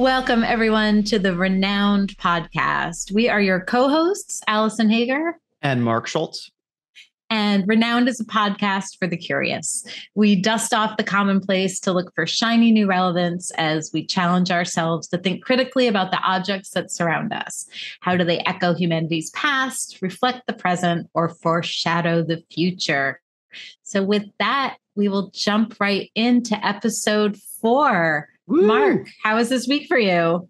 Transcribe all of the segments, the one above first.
Welcome, everyone, to the ReNouned podcast. We are your co-hosts, Alison Hager and Mark Schulz. And ReNouned is a podcast for the curious. We dust off the commonplace to look for shiny new relevance as we challenge ourselves to think critically about the objects that surround us. How do they echo humanity's past, reflect the present, or foreshadow the future? So with that, we will jump right into episode 4. Woo! Mark, how was this week for you?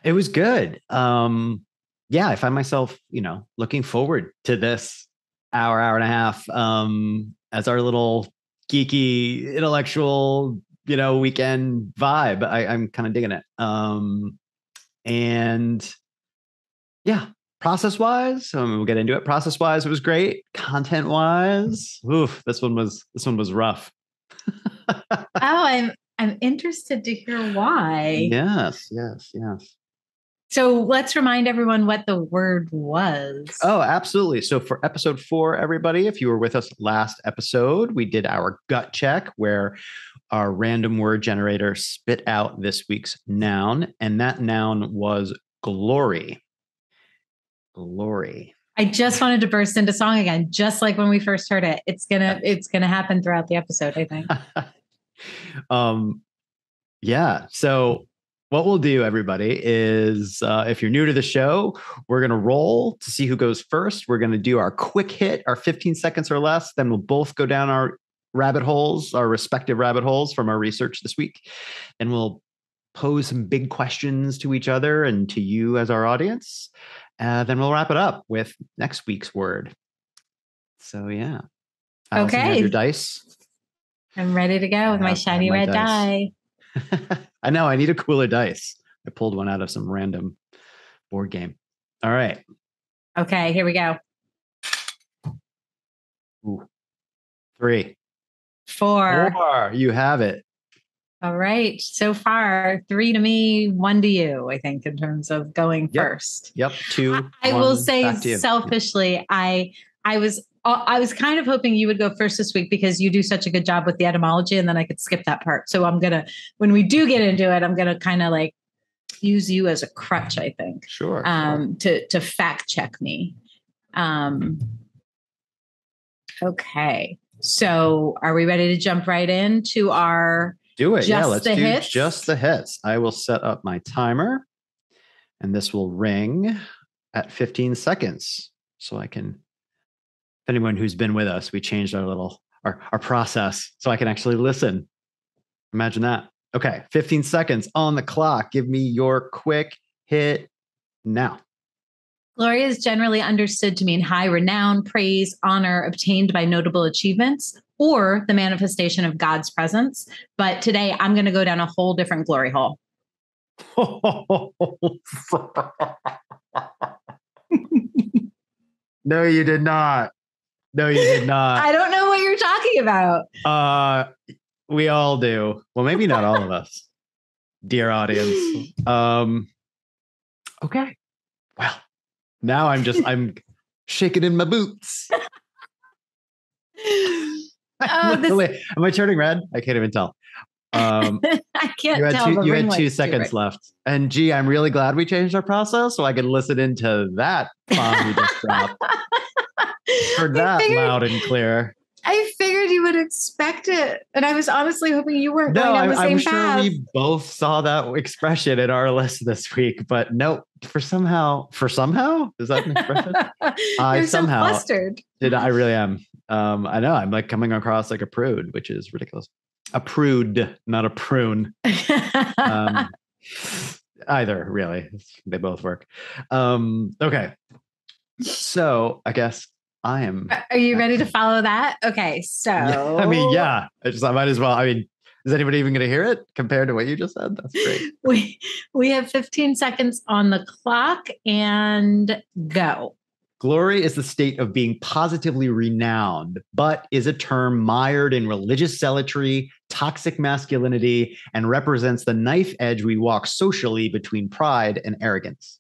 It was good. I find myself, looking forward to this hour and a half as our little geeky intellectual, weekend vibe. I'm kind of digging it. Process-wise, we'll get into it. Process-wise, it was great. Content-wise, this one was rough. I'm interested to hear why. Yes. So let's remind everyone what the word was. Oh, absolutely. So for episode 4, everybody, if you were with us last episode, we did our gut check where our random word generator spit out this week's noun, and that noun was glory. Glory. I just wanted to burst into song again, just like when we first heard it. It's gonna happen throughout the episode, I think. So what we'll do, everybody, is if you're new to the show, we're going to roll to see who goes first. We're going to do our quick hit, our 15 seconds or less. Then we'll both go down our respective rabbit holes from our research this week. And we'll pose some big questions to each other and to you as our audience. Then we'll wrap it up with next week's word. So, yeah. Alison, okay. You have your dice. I'm ready to go with my shiny red die. I know. I need a cooler dice. I pulled one out of some random board game. All right. Okay, here we go. 3. 4. You have it. All right. So far, 3 to me, 1 to you, I think, in terms of going first. Yep. 2. I will say selfishly, I was kind of hoping you would go first this week because you do such a good job with the etymology, and then I could skip that part. So when we do get into it, I'm going to kind of like use you as a crutch, I think. Sure. To fact check me. Okay. So are we ready to jump right into our do it? Let's do hits? Just the hits. I will set up my timer, and this will ring at 15 seconds. So I can, anyone who's been with us, we changed our process so I can actually listen. Imagine that. Okay. 15 seconds on the clock. Give me your quick hit now. Glory is generally understood to mean high renown, praise, honor obtained by notable achievements, or the manifestation of God's presence. But today I'm going to go down a whole different glory hole. No, you did not. I don't know what you're talking about. We all do. Well, maybe not all of us, dear audience. Okay. Well, now I'm shaking in my boots. Am I turning red? I can't even tell. I can't tell. You had 2 seconds left. And gee, I'm really glad we changed our process so I could listen into that bomb you just dropped. Heard that loud and clear. I figured you would expect it. And I was honestly hoping you weren't going down the same path. I'm sure we both saw that expression in our list this week, but no, for somehow, is that an expression? You're so flustered. I really am. I know I'm like coming across like a prude, which is ridiculous. A prude, not a prune. Either, really. They both work. Okay. So I guess I am. Are you ready to follow that? Okay. So. Yeah, I might as well. I mean, is anybody even going to hear it compared to what you just said? That's great. We have 15 seconds on the clock and go. Glory is the state of being positively renowned, but is a term mired in religious zealotry, toxic masculinity, and represents the knife edge we walk socially between pride and arrogance.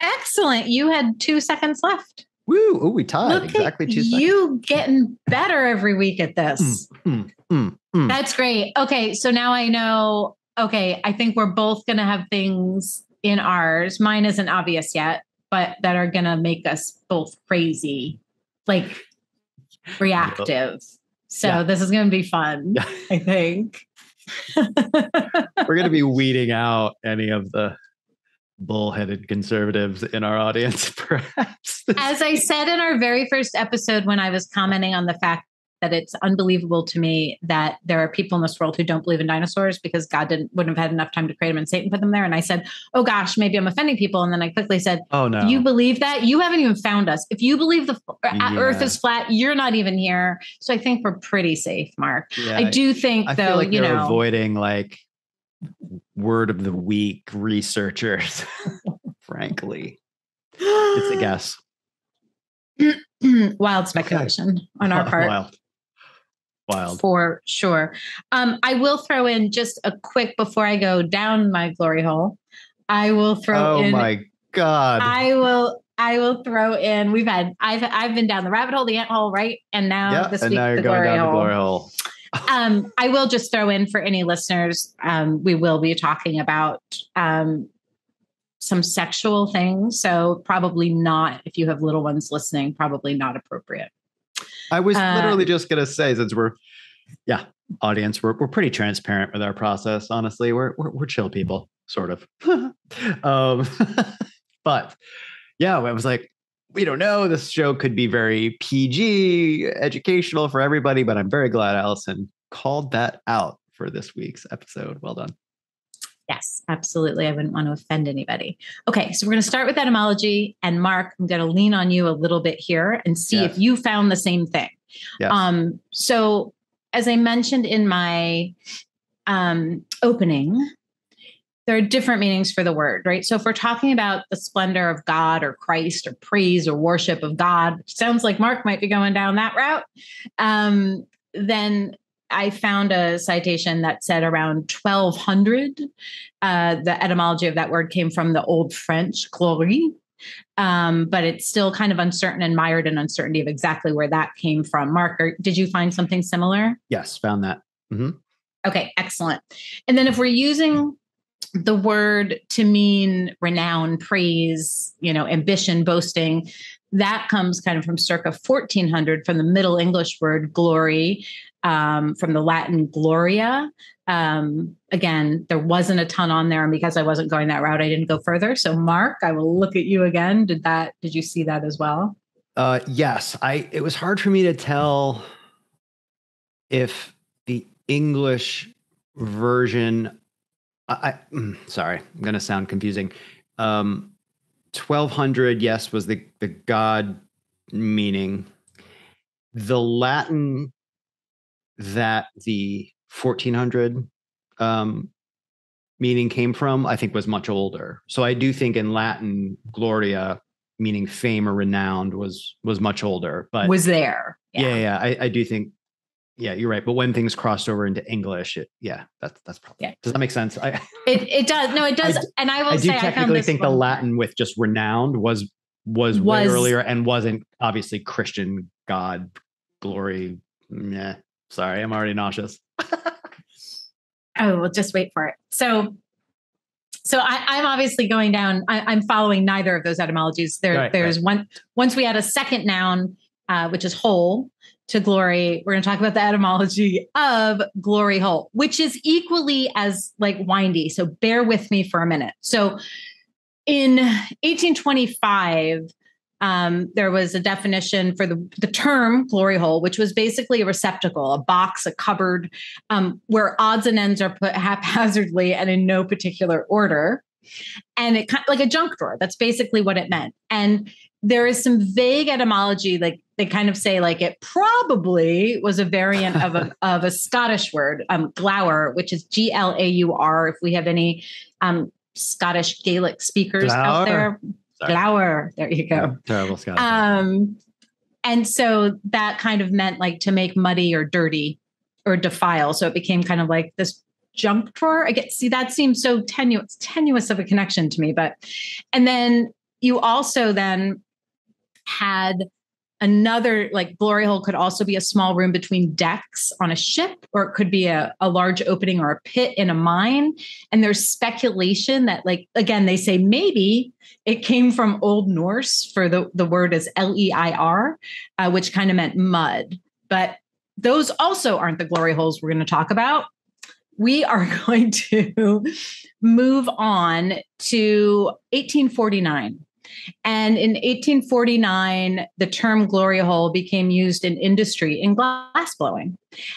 Excellent. You had 2 seconds left. Woo! Oh, we tied. Look exactly 2 seconds. You getting better every week at this. That's great. Okay, so now I know okay, I think we're both going to have things in ours. Mine isn't obvious yet, but that are going to make us both crazy, like reactive. So this is going to be fun, I think. We're going to be weeding out any of the bullheaded conservatives in our audience, perhaps. As I said in our very first episode, when I was commenting on the fact that it's unbelievable to me that there are people in this world who don't believe in dinosaurs because God wouldn't have had enough time to create them and Satan put them there. And I said, oh gosh, maybe I'm offending people. And then I quickly said, oh no, you believe that? You haven't even found us. If you believe the earth is flat, you're not even here. So I think we're pretty safe, Mark. Yeah, I do think I feel like you're avoiding like word of the week researchers, frankly. It's a guess. Wild speculation on our part. Wild. For sure. I will throw in just a quick, before I go down my glory hole, I will throw in. Oh my God. I will throw in, I've been down the rabbit hole, the ant hole, right? And now this week, the glory hole. I will just throw in for any listeners, we will be talking about some sexual things. So probably not, if you have little ones listening, probably not appropriate. I was literally just going to say, since audience, we're pretty transparent with our process. Honestly, we're chill people, sort of. But yeah, I was like, we don't know. This show could be very PG, educational for everybody, but I'm very glad Alison called that out for this week's episode. Well done. Yes, absolutely. I wouldn't want to offend anybody. Okay, so we're going to start with etymology. And Mark, I'm going to lean on you a little bit here and see if you found the same thing. Yes. So as I mentioned in my opening, there are different meanings for the word, right? So if we're talking about the splendor of God or Christ or praise or worship of God, which sounds like Mark might be going down that route, then I found a citation that said around 1200, the etymology of that word came from the Old French glory, but it's still kind of uncertain and mired in uncertainty of exactly where that came from. Mark, did you find something similar? Yes, found that. Mm-hmm. Okay, excellent. And then if we're using the word to mean renown, praise, ambition, boasting, that comes kind of from circa 1400 from the Middle English word glory, from the Latin gloria. Again, there wasn't a ton on there, and because I wasn't going that route, I didn't go further. So Mark, I will look at you again. Did you see that as well? Yes. It was hard for me to tell if the English version, sorry, I'm going to sound confusing. 1200, yes, was the God meaning. The Latin that the 1400 meaning came from, I think, was much older. So I do think in Latin, gloria, meaning fame or renowned, was much older. But was there? Yeah. I do think. Yeah, you're right. But when things crossed over into English, that's probably. Yeah. Does that make sense? It does. No, it does. And I will say, I technically think the Latin with just renowned was way earlier and wasn't obviously Christian God glory. Nah, sorry, I'm already nauseous. Oh, well, just wait for it. So I'm obviously going down. I'm following neither of those etymologies. There's one. Once we add a second noun, which is whole, to glory, we're going to talk about the etymology of glory hole, which is equally as like windy. So bear with me for a minute. So in 1825, there was a definition for the term glory hole, which was basically a receptacle, a box, a cupboard, where odds and ends are put haphazardly and in no particular order. And it kind of like a junk drawer. That's basically what it meant. And there is some vague etymology, like they kind of say like it probably was a variant of a Scottish word, glower, which is Glaur. If we have any Scottish Gaelic speakers out there, glower. There you go. Yeah, terrible Scottish. And so that kind of meant like to make muddy or dirty or defile. So it became kind of like this junk drawer. That seems so tenuous of a connection to me. And then you also then had Another like glory hole could also be a small room between decks on a ship, or it could be a large opening or a pit in a mine. And there's speculation that, like, again, they say maybe it came from Old Norse for the word is Leir, which kind of meant mud. But those also aren't the glory holes we're going to talk about. We are going to move on to 1849. And in 1849, the term glory hole became used in industry in glass blowing.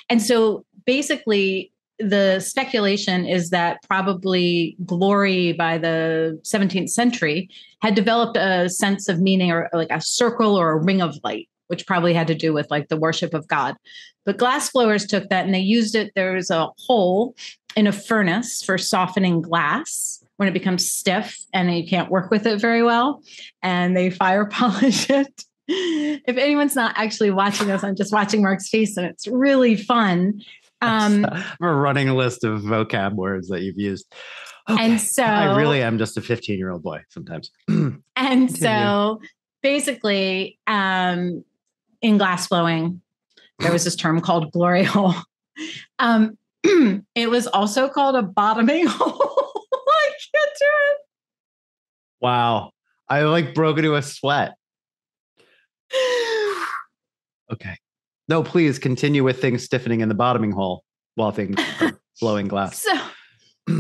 And so basically, the speculation is that probably glory by the 17th century had developed a sense of meaning, or like a circle or a ring of light, which probably had to do with like the worship of God. But glass blowers took that and they used it. There's a hole in a furnace for softening glass when it becomes stiff and you can't work with it very well, and they fire polish it. If anyone's not actually watching this, I'm just watching Mark's face and it's really fun. A running list of vocab words that you've used. Okay. And so I really am just a 15-year-old boy sometimes. And so basically, in glass blowing, there was this term called glory hole. It was also called a bottoming hole. I can't do it. Wow. I like broke into a sweat. Okay. No, please continue with things stiffening in the bottoming hole while things are blowing glass.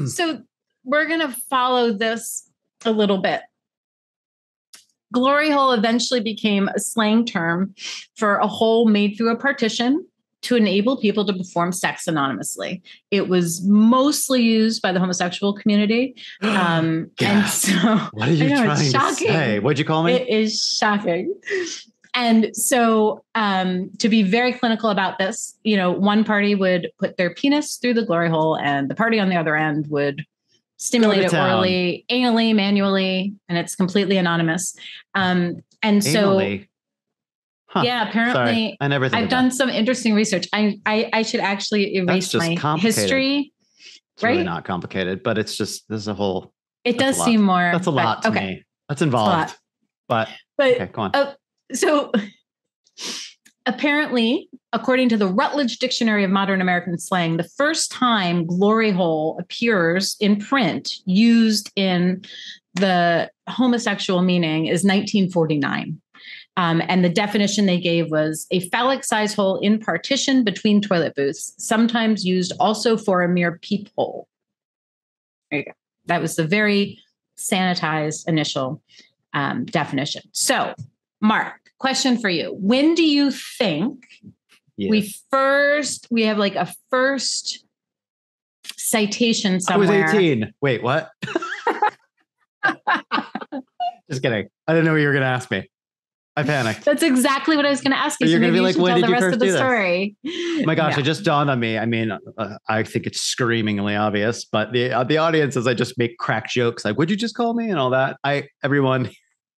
So we're going to follow this a little bit. Glory hole eventually became a slang term for a hole made through a partition to enable people to perform sex anonymously. It was mostly used by the homosexual community. And so, what are you trying to say? What'd you call me? It is shocking. And so, to be very clinical about this, one party would put their penis through the glory hole, and the party on the other end would stimulate it orally, anally, manually, and it's completely anonymous. And anally? So, yeah, apparently, sorry. I've done some interesting research. I should actually erase my history. It's really not complicated, but it's just there's a whole. It does seem more. That's a lot to me. That's involved. But okay, go on. So apparently, according to the Routledge Dictionary of Modern American Slang, the first time glory hole appears in print used in the homosexual meaning is 1949. And the definition they gave was a phallic size hole in partition between toilet booths, sometimes used also for a mere peephole. There you go. That was the very sanitized initial definition. So, Mark, question for you. When do you think we have like a first citation somewhere? I was 18. Wait, what? Just kidding. I didn't know what you were going to ask me. I panicked. That's exactly what I was going to ask you. You're going to be like, when did you first do this? Story. My gosh, it just dawned on me. I mean, I think it's screamingly obvious, but the audience, as I just make crack jokes like, "Would you just call me?" and all that. Everyone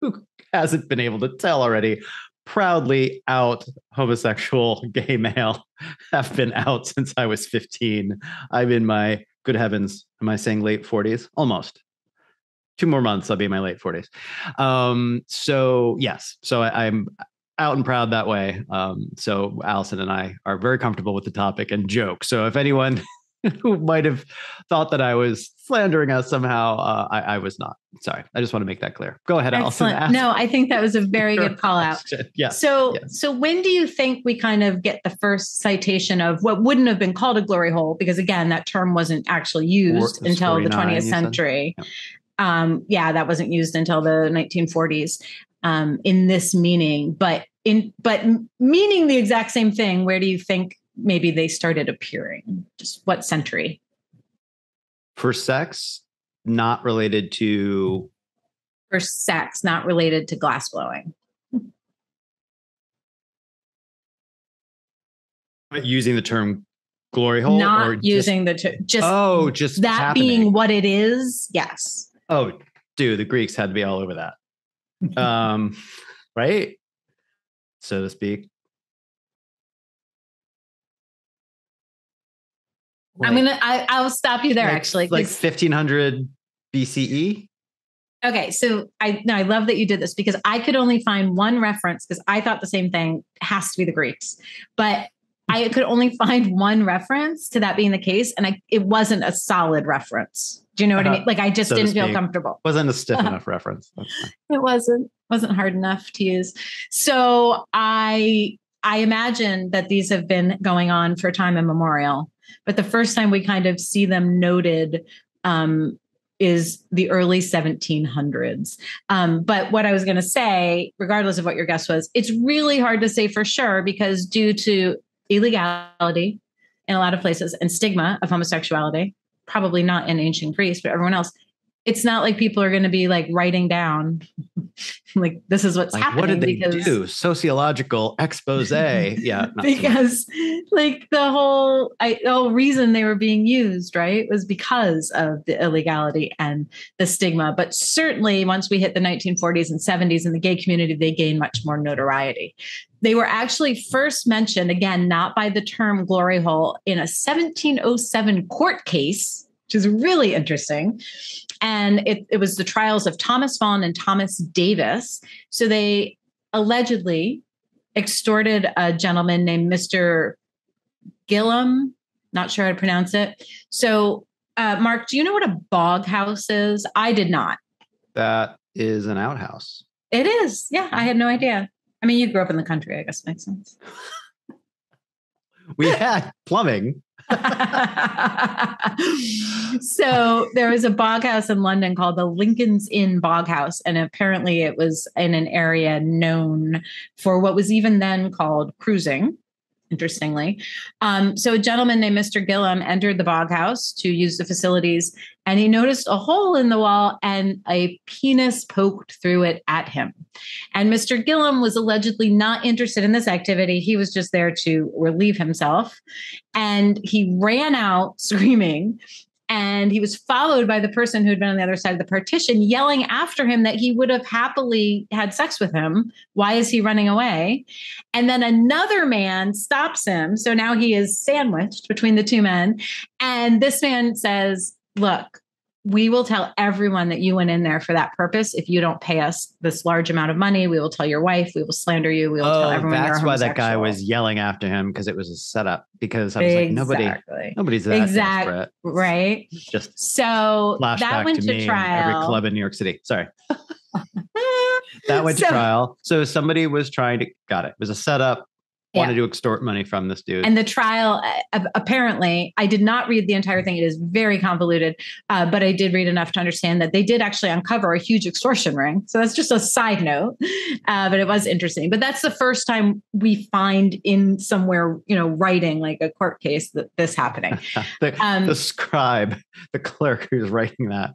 who hasn't been able to tell already, proudly out homosexual gay male, have been out since I was 15. I'm in my, good heavens, am I saying late 40s? Almost. 2 more months, I'll be in my late 40s. So yes, so I'm out and proud that way. So Alison and I are very comfortable with the topic and joke. So if anyone who might have thought that I was slandering us somehow, I was not. Sorry. I just want to make that clear. Go ahead, Excellent. Alison. No, I think that was a very good call out. Yeah. So when do you think we kind of get the first citation of what wouldn't have been called a glory hole? Because again, that term wasn't actually used until the 20th century. That wasn't used until the 1940s in this meaning, but meaning the exact same thing. Where do you think maybe they started appearing? Just what century? For sex, not related to. For sex, not related to glass blowing. Using the term glory hole, not or using the term. Just that happening. Being what it is. Yes. Oh, dude, the Greeks had to be all over that. Right? So to speak. I'll stop you there, actually. Like 1500 BCE? Okay, so I love that you did this because I could only find one reference because I thought the same thing. It has to be the Greeks, but I could only find one reference to that being the case, and it wasn't a solid reference. Do you know what I mean? Like I just didn't feel comfortable. Wasn't a stiff enough reference. It wasn't hard enough to use. So I imagine that these have been going on for time immemorial, but the first time we kind of see them noted is the early 1700s. But what I was going to say, regardless of what your guess was, it's really hard to say for sure because due to illegality in a lot of places and stigma of homosexuality, probably not in ancient Greece, but everyone else, it's not like people are going to be like writing down like this is what's happening. What did they do? Sociological expose. Yeah. Because like the whole reason they were being used, right, was because of the illegality and the stigma. But certainly once we hit the 1940s and 70s in the gay community, they gained much more notoriety. They were actually first mentioned, again, not by the term glory hole, in a 1707 court case, which is really interesting. And it was the trials of Thomas Vaughan and Thomas Davis. So they allegedly extorted a gentleman named Mr. Gillam. Not sure how to pronounce it. So, Mark, do you know what a bog house is? I did not. That is an outhouse. It is. Yeah, I had no idea. I mean, you grew up in the country, I guess makes sense. We had plumbing. So there was a bog house in London called the Lincoln's Inn Bog House. And apparently it was in an area known for what was even then called cruising, interestingly. So a gentleman named Mr. Gillam entered the bog house to use the facilities, and he noticed a hole in the wall and a penis poked through it at him. And Mr. Gillam was allegedly not interested in this activity. He was just there to relieve himself. And he ran out screaming. And he was followed by the person who had been on the other side of the partition, yelling after him that he would have happily had sex with him. Why is he running away? And then another man stops him. So now he is sandwiched between the two men. And this man says, look, we will tell everyone that you went in there for that purpose. If you don't pay us this large amount of money, we will tell your wife, we will slander you, we will tell everyone. That's why that guy was yelling after him, because it was a setup. Because I was like, nobody's that desperate. Right. Just so that went to trial. Every club in New York City. Sorry. That went to trial. So somebody was trying to, got it. It was a setup. Wanted to extort money from this dude. And the trial, apparently, I did not read the entire thing. It is very convoluted, but I did read enough to understand that they did actually uncover a huge extortion ring. So that's just a side note, but it was interesting. But that's the first time we find in somewhere, writing like a court case that this happening. The scribe, the clerk who's writing that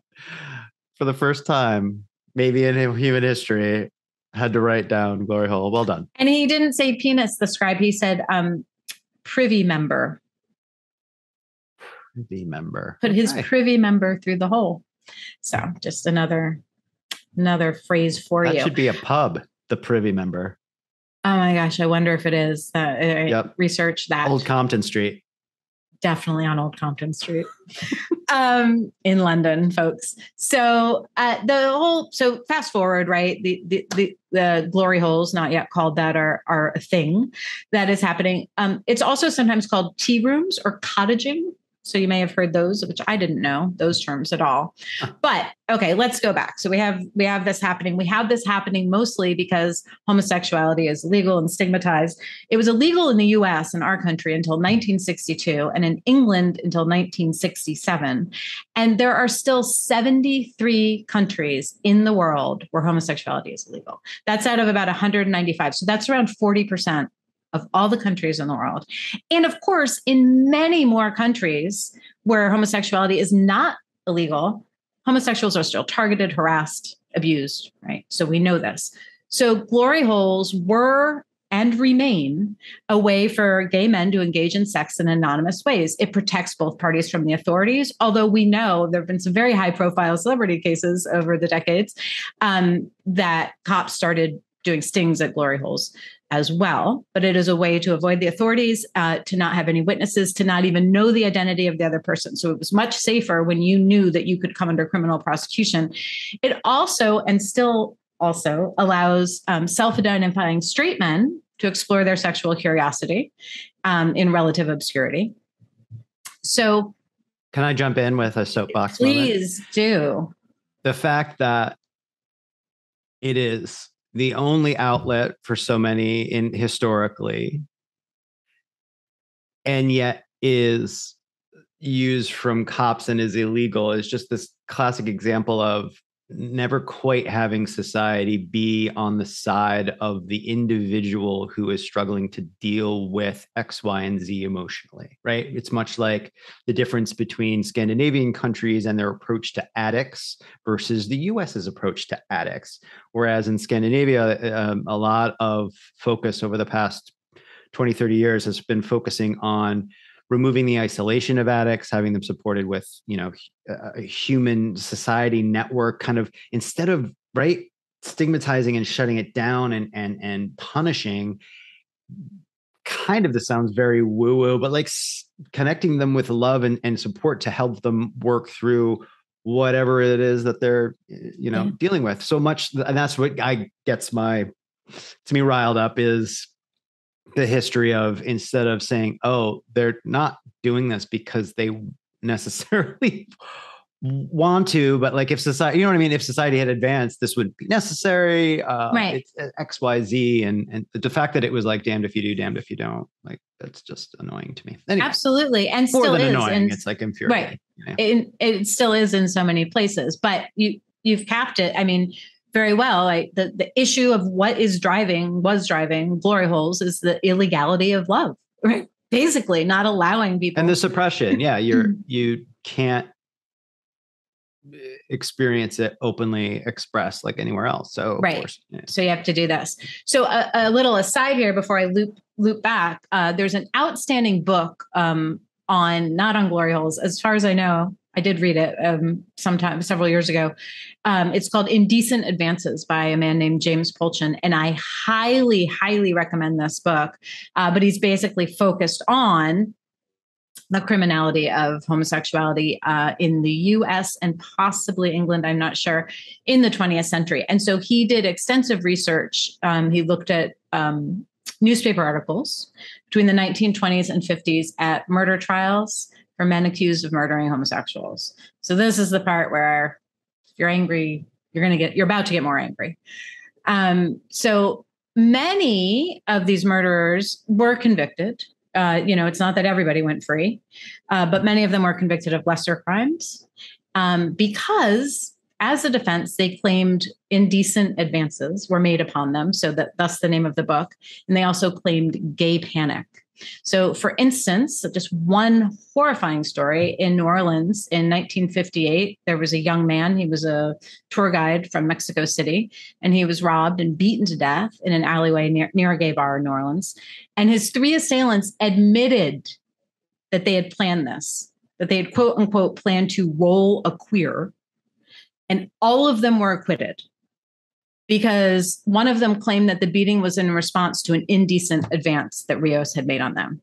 for the first time, maybe in human history, had to write down glory hole. Well done. And he didn't say penis, the scribe. He said privy member. Privy member. Put his privy member through the hole. So just another phrase for you. That should be a pub, the privy member. Oh my gosh, I wonder if it is. Yep. Research that. Old Compton Street. Definitely on Old Compton Street. In London, folks. So so fast forward, right? The glory holes, not yet called that, are a thing that is happening. It's also sometimes called tea rooms or cottaging. So you may have heard those, which I didn't know those terms at all. But okay, let's go back. So we have this happening. We have this happening mostly because homosexuality is legal and stigmatized. It was illegal in the US, in our country, until 1962, and in England until 1967. And there are still 73 countries in the world where homosexuality is illegal. That's out of about 195. So that's around 40% of all the countries in the world. And of course, in many more countries where homosexuality is not illegal, homosexuals are still targeted, harassed, abused, right? So we know this. So glory holes were and remain a way for gay men to engage in sex in anonymous ways. It protects both parties from the authorities, although we know there have been some very high-profile celebrity cases over the decades that cops started doing stings at glory holes as well. But it is a way to avoid the authorities, to not have any witnesses, to not even know the identity of the other person. So it was much safer when you knew that you could come under criminal prosecution. It also, and still also, allows self-identifying straight men to explore their sexual curiosity in relative obscurity. So, can I jump in with a soapbox please moment? Do. The fact that it is the only outlet for so many historically, and yet is used from cops and is illegal, is just this classic example of never quite having society be on the side of the individual who is struggling to deal with X, Y, and Z emotionally, right? It's much like the difference between Scandinavian countries and their approach to addicts versus the US's approach to addicts. Whereas in Scandinavia, a lot of focus over the past 20, 30 years has been focusing on removing the isolation of addicts, having them supported with, a human society network, kind of, instead of stigmatizing and shutting it down and punishing. Kind of, this sounds very woo-woo, but like connecting them with love and support to help them work through whatever it is that they're, dealing with. So much, and that's what gets me riled up, is the history of, instead of saying, oh, they're not doing this because they necessarily want to, but like, if society, if society had advanced, this would be necessary. Right. It's X, Y, Z. And the fact that it was like, damned if you do, damned if you don't, like, that's just annoying to me. Anyway, absolutely. And more still than is. Annoying. And, it's like infuriating. Right. It still is in so many places, but you've capped it. I mean, very well. The issue of what was driving glory holes is the illegality of love, right? Basically not allowing people. And the suppression. Yeah. You can't experience it openly expressed like anywhere else. So right. Of course, yeah. So you have to do this. So a little aside here before I loop back, there's an outstanding book not on glory holes. As far as I know, I did read it several years ago. It's called Indecent Advances by a man named James Polchin. And I highly, highly recommend this book. But he's basically focused on the criminality of homosexuality in the US and possibly England, I'm not sure, in the 20th century. And so he did extensive research. He looked at newspaper articles between the 1920s and 50s at murder trials for men accused of murdering homosexuals. So this is the part where if you're angry, you're about to get more angry. So many of these murderers were convicted. It's not that everybody went free, but many of them were convicted of lesser crimes because, as a defense, they claimed indecent advances were made upon them. So thus the name of the book. And they also claimed gay panic. So, for instance, just one horrifying story in New Orleans in 1958, there was a young man. He was a tour guide from Mexico City, and he was robbed and beaten to death in an alleyway near a gay bar in New Orleans. And his three assailants admitted that they had planned this, that they had, quote unquote, planned to roll a queer, and all of them were acquitted. Because one of them claimed that the beating was in response to an indecent advance that Rios had made on them.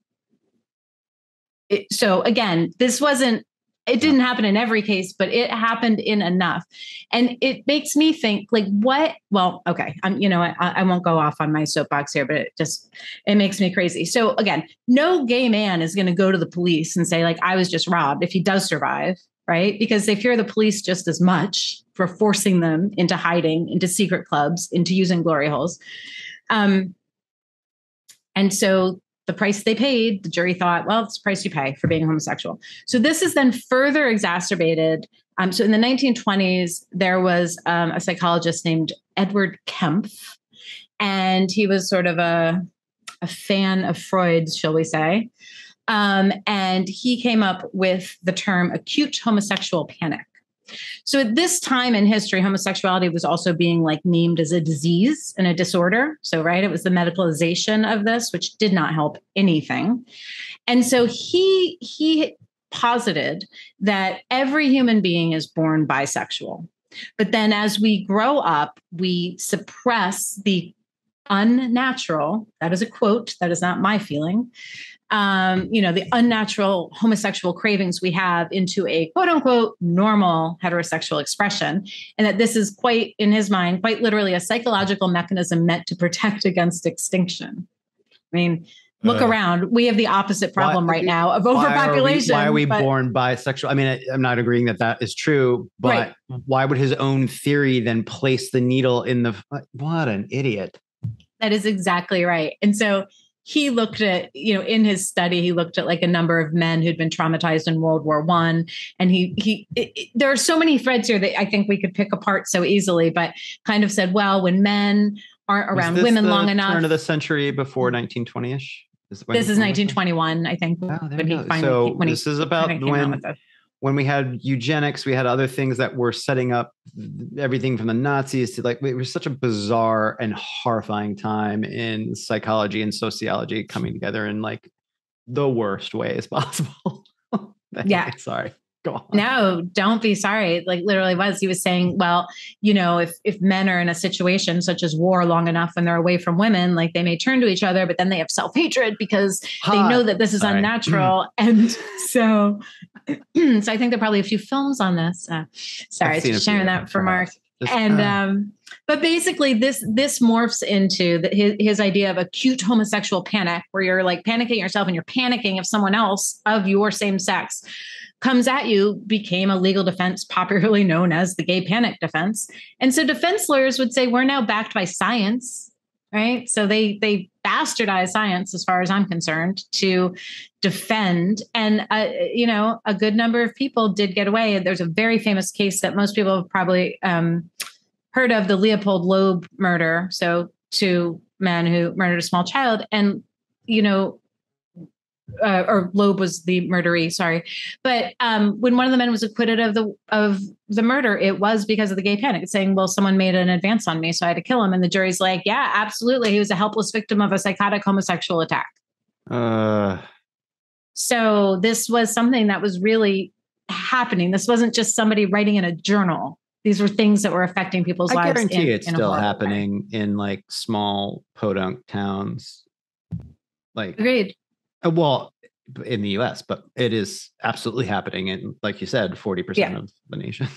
So again, it didn't happen in every case, but it happened in enough. And it makes me think, like, what? Well, okay, I won't go off on my soapbox here, but it makes me crazy. So again, no gay man is going to go to the police and say, like, I was just robbed, if he does survive, right? Because they fear the police just as much for forcing them into hiding, into secret clubs, into using glory holes. And so the price they paid, the jury thought, well, it's the price you pay for being homosexual. So this is then further exacerbated. So in the 1920s, there was a psychologist named Edward Kempf, and he was sort of a fan of Freud's, shall we say. And he came up with the term acute homosexual panic. So at this time in history, homosexuality was also being like named as a disease and a disorder. So, right, it was the medicalization of this, which did not help anything. And so he posited that every human being is born bisexual. But then as we grow up, we suppress the unnatural, that is a quote, that is not my feeling, the unnatural homosexual cravings we have into a quote unquote normal heterosexual expression. And that this is quite, in his mind, quite literally a psychological mechanism meant to protect against extinction. I mean, look around. We have the opposite problem right now of overpopulation. Why are we born bisexual? I mean, I'm not agreeing that that is true, but why would his own theory then place the needle in the... What an idiot. That is exactly right. And so he looked at, in his study, he looked at like a number of men who'd been traumatized in World War I. And there are so many threads here that I think we could pick apart so easily, but kind of said, well, when men aren't around women long enough. Turn of the century before 1920-ish? This is 1921, I think. This is about when we had eugenics, we had other things that were setting up everything from the Nazis to it was such a bizarre and horrifying time in psychology and sociology coming together in the worst ways possible. Yeah. Sorry. Go on. No, don't be sorry. Literally was. He was saying, well, if men are in a situation such as war long enough when they're away from women, they may turn to each other, but then they have self-hatred because they know that this is unnatural. And so I think there are probably a few films on this. Sorry, just sharing that for Mark. But basically this morphs into his idea of acute homosexual panic, where you're panicking yourself and you're panicking if someone else of your same sex comes at you, became a legal defense popularly known as the gay panic defense. And so defense lawyers would say, we're now backed by science, right? So they bastardize science, as far as I'm concerned, to defend. And, a good number of people did get away. And there's a very famous case that most people have probably heard of, the Leopold Loeb murder. So two men who murdered a small child, and, or Loeb was the murderee, sorry. But when one of the men was acquitted of the murder, it was because of the gay panic. It's saying, well, someone made an advance on me, so I had to kill him. And the jury's like, yeah, absolutely. He was a helpless victim of a psychotic homosexual attack. So this was something that was really happening. This wasn't just somebody writing in a journal. These were things that were affecting people's lives. I guarantee it's still happening in small podunk towns. Agreed. Well, in the US, but it is absolutely happening in, like you said, 40% of the nation,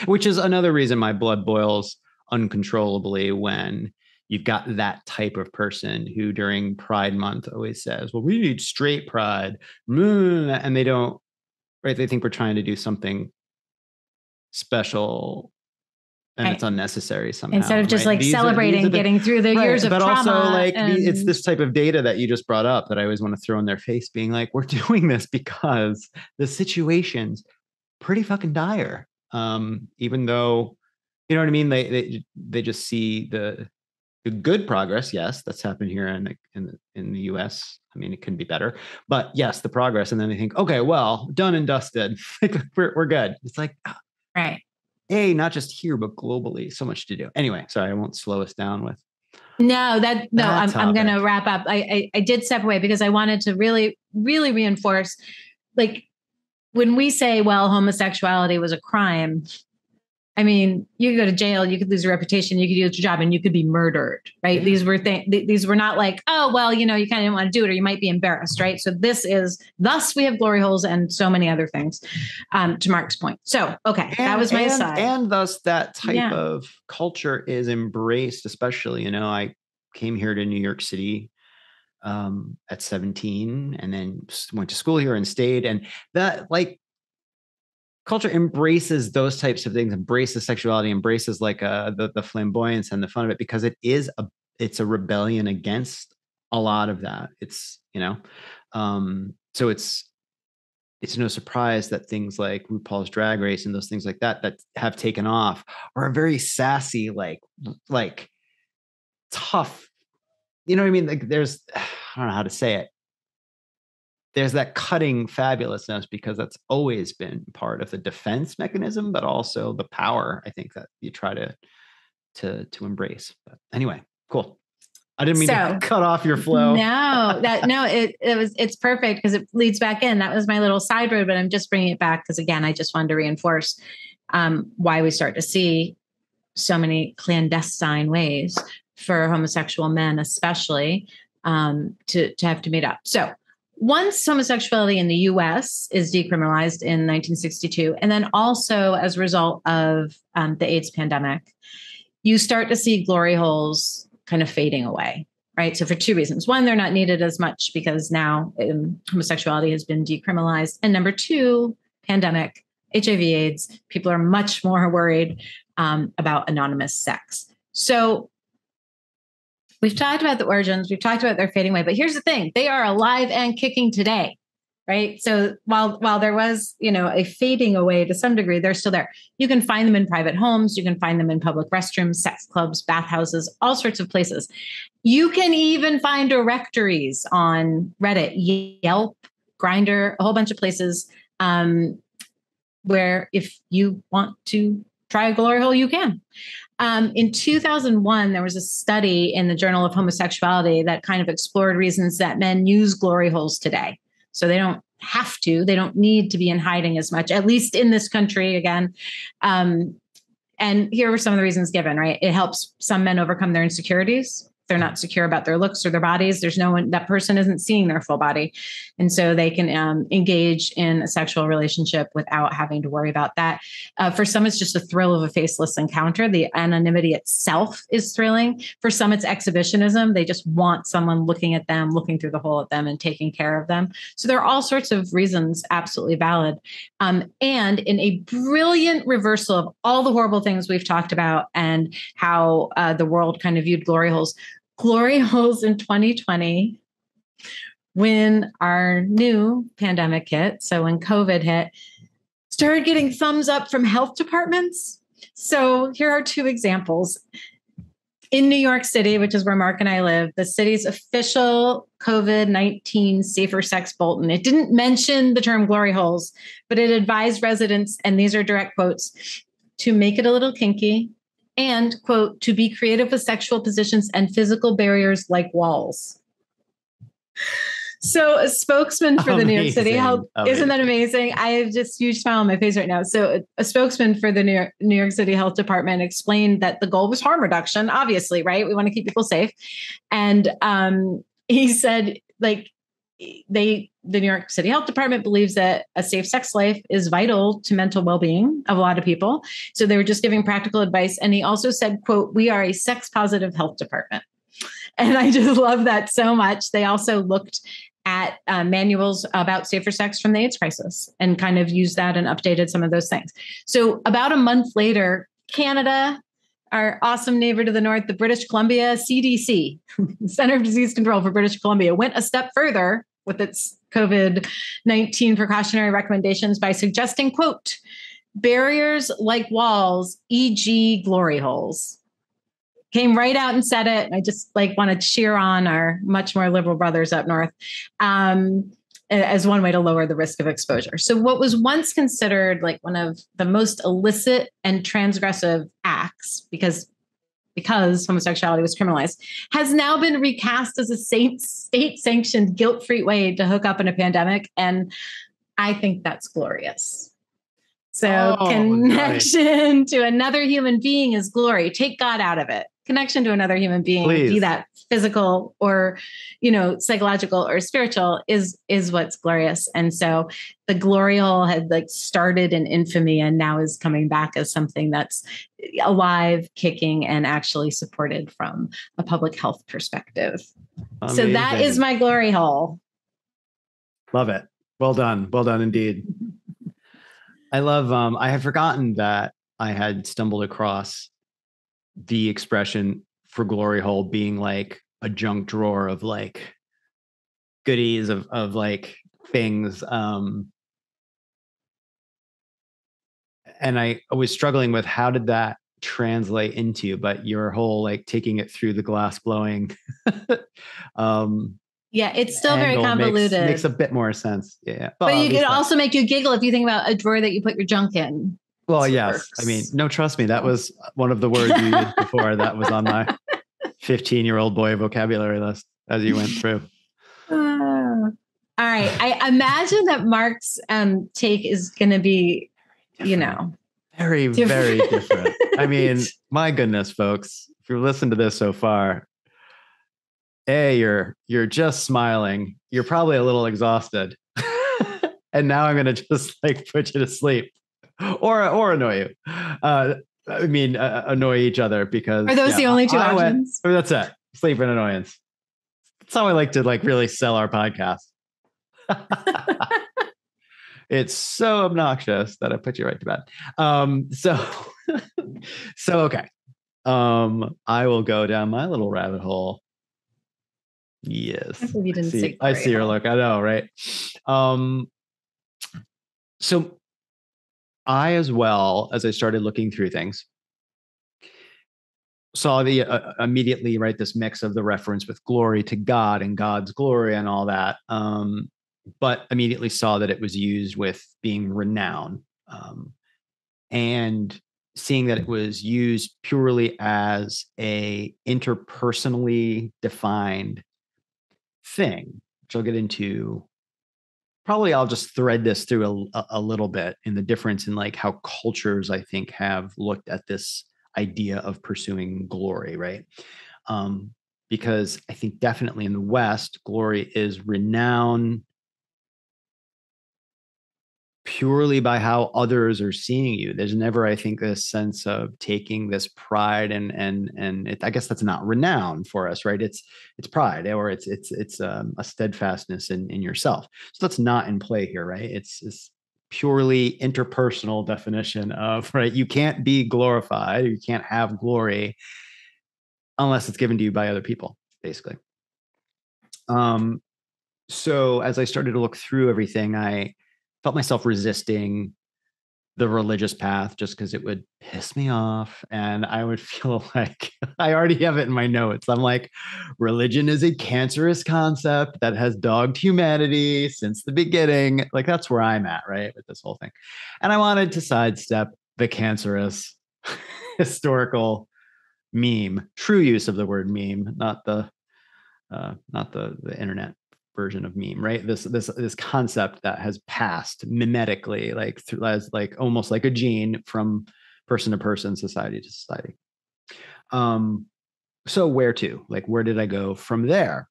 which is another reason my blood boils uncontrollably when you've got that type of person who during Pride Month always says, well, we need straight pride. And they don't, right? They think we're trying to do something special and it's unnecessary somehow. Instead of just celebrating getting through the years of trauma. But also it's this type of data that you just brought up that I always want to throw in their face, being we're doing this because the situation's pretty fucking dire. Even though, you know what I mean? They just see the good progress. Yes, that's happened here in the US. I mean, it can be better, but yes, the progress. And then they think, okay, well, done and dusted. we're good. It's right. Not just here, but globally, so much to do. Anyway, sorry, I won't slow us down with. I'm going to wrap up. I did step away because I wanted to really, really reinforce, when we say, well, homosexuality was a crime, I mean, you could go to jail, you could lose your reputation, you could lose your job, and you could be murdered, right? Yeah. These were not oh, well, you kind of didn't want to do it, or you might be embarrassed, right? So thus we have glory holes and so many other things, to Mark's point. So, okay, that was my aside. And thus that type of culture is embraced, especially, I came here to New York City at 17 and then went to school here and stayed. And that culture embraces those types of things, embraces sexuality, embraces the flamboyance and the fun of it, because it's a rebellion against a lot of that. It's, so it's no surprise that things like RuPaul's Drag Race and those things like that have taken off are very sassy, tough, you know what I mean? There's, I don't know how to say it. There's that cutting fabulousness because that's always been part of the defense mechanism, but also the power, I think, that you try to embrace. But anyway, cool. I didn't mean to cut off your flow. It's perfect because it leads back in. That was my little side road, but I'm just bringing it back because, again, I just wanted to reinforce why we start to see so many clandestine ways for homosexual men, especially, to have to meet up. So once homosexuality in the US is decriminalized in 1962, and then also as a result of the AIDS pandemic, you start to see glory holes kind of fading away, right? So for two reasons. One, they're not needed as much because now homosexuality has been decriminalized. And number two, pandemic, HIV AIDS, people are much more worried about anonymous sex. So we've talked about the origins, we've talked about their fading away, but here's the thing, they are alive and kicking today, right? So while there was, a fading away to some degree, they're still there. You can find them in private homes, you can find them in public restrooms, sex clubs, bathhouses, all sorts of places. You can even find directories on Reddit, Yelp, Grindr, a whole bunch of places where if you want to try a glory hole, you can. In 2001, there was a study in the Journal of Homosexuality that kind of explored reasons that men use glory holes today. So they don't have to, they don't need to be in hiding as much, at least in this country again. And here were some of the reasons given, right? It helps some men overcome their insecurities. They're not secure about their looks or their bodies. There's no one, that person isn't seeing their full body. And so they can engage in a sexual relationship without having to worry about that. For some, it's just a thrill of a faceless encounter. The anonymity itself is thrilling. For some, it's exhibitionism. They just want someone looking at them, looking through the hole at them and taking care of them. So there are all sorts of reasons, absolutely valid. And in a brilliant reversal of all the horrible things we've talked about and how the world kind of viewed glory holes in 2020, when our new pandemic hit, so when COVID hit, started getting thumbs up from health departments. So here are two examples. In New York City, which is where Mark and I live, the city's official COVID-19 safer sex bulletin, it didn't mention the term glory holes, but it advised residents, and these are direct quotes, to make it a little kinky, and, quote, to be creative with sexual positions and physical barriers like walls. So a spokesman for the New York City Health, isn't that amazing? I have just a huge smile on my face right now. So a spokesman for the New York City Health Department explained that the goal was harm reduction, obviously, right? We want to keep people safe. And he said, the New York City Health Department believes that a safe sex life is vital to mental well-being of a lot of people. So they were just giving practical advice. And he also said, quote, "We are a sex positive health department." And I just love that so much. They also looked at manuals about safer sex from the AIDS crisis and kind of used that and updated some of those things. So about a month later, Canada, our awesome neighbor to the north, the British Columbia CDC, Center of Disease Control for British Columbia, went a step further with its COVID-19 precautionary recommendations by suggesting, quote, barriers like walls, e.g. glory holes. Came right out and said it. I just want to cheer on our much more liberal brothers up north as one way to lower the risk of exposure. So what was once considered one of the most illicit and transgressive acts, because homosexuality was criminalized, has now been recast as a state-sanctioned, guilt-free way to hook up in a pandemic. And I think that's glorious. So connection to another human being is glory. Take God out of it. Connection to another human being, be that physical or, psychological or spiritual, is what's glorious. And so the glory hole had started in infamy and now is coming back as something that's alive, kicking, and actually supported from a public health perspective. Amazing. So that is my glory hole. Love it. Well done. Well done indeed. I love, I had forgotten that I had stumbled across the expression for glory hole being a junk drawer of goodies of things. And I was struggling with how did that translate into, but your whole taking it through the glass blowing. Yeah, it's still very convoluted. Makes a bit more sense. Yeah. But it could also make you giggle if you think about a drawer that you put your junk in. Well, yes. Works. I mean, no, trust me. That was one of the words you used before. That was on my 15-year-old boy vocabulary list as you went through. All right. I imagine that Mark's take is going to be, very, very different. I mean, my goodness, folks. if you listen to this so far, you're just smiling. You're probably a little exhausted. And now I'm gonna just like put you to sleep or annoy you. Annoy each other because are those the only two options? That's it. Sleep and annoyance. That's how I like to like really sell our podcast. It's so obnoxious that I put you right to bed. So okay. I will go down my little rabbit hole. Yes. I see your look. I know, right? So I, as well, as I started looking through things, saw the immediately, right, this mix of the reference with glory to God and God's glory and all that. But immediately saw that it was used with being renowned. And seeing that it was used purely as a interpersonally defined thing, which I'll get into. Probably I'll just thread this through a little bit in the difference in like how cultures, I think, have looked at this idea of pursuing glory, right? Because I think definitely in the West, glory is renowned purely by how others are seeing you. There's never, I think, this sense of taking this pride and I guess that's not renown for us, right? It's pride, or it's a steadfastness in yourself. So that's not in play here, right? It's purely interpersonal definition of, right, you can't be glorified, you can't have glory unless it's given to you by other people, basically. So as I started to look through everything, I felt myself resisting the religious path just because it would piss me off. And I would feel like I already have it in my notes. I'm like, religion is a cancerous concept that has dogged humanity since the beginning. Like, that's where I'm at, right, with this whole thing. And I wanted to sidestep the cancerous historical meme, true use of the word meme, not the internet version of meme, right? This concept that has passed mimetically, like through, as like almost like a gene from person to person, society to society. So where did I go from there?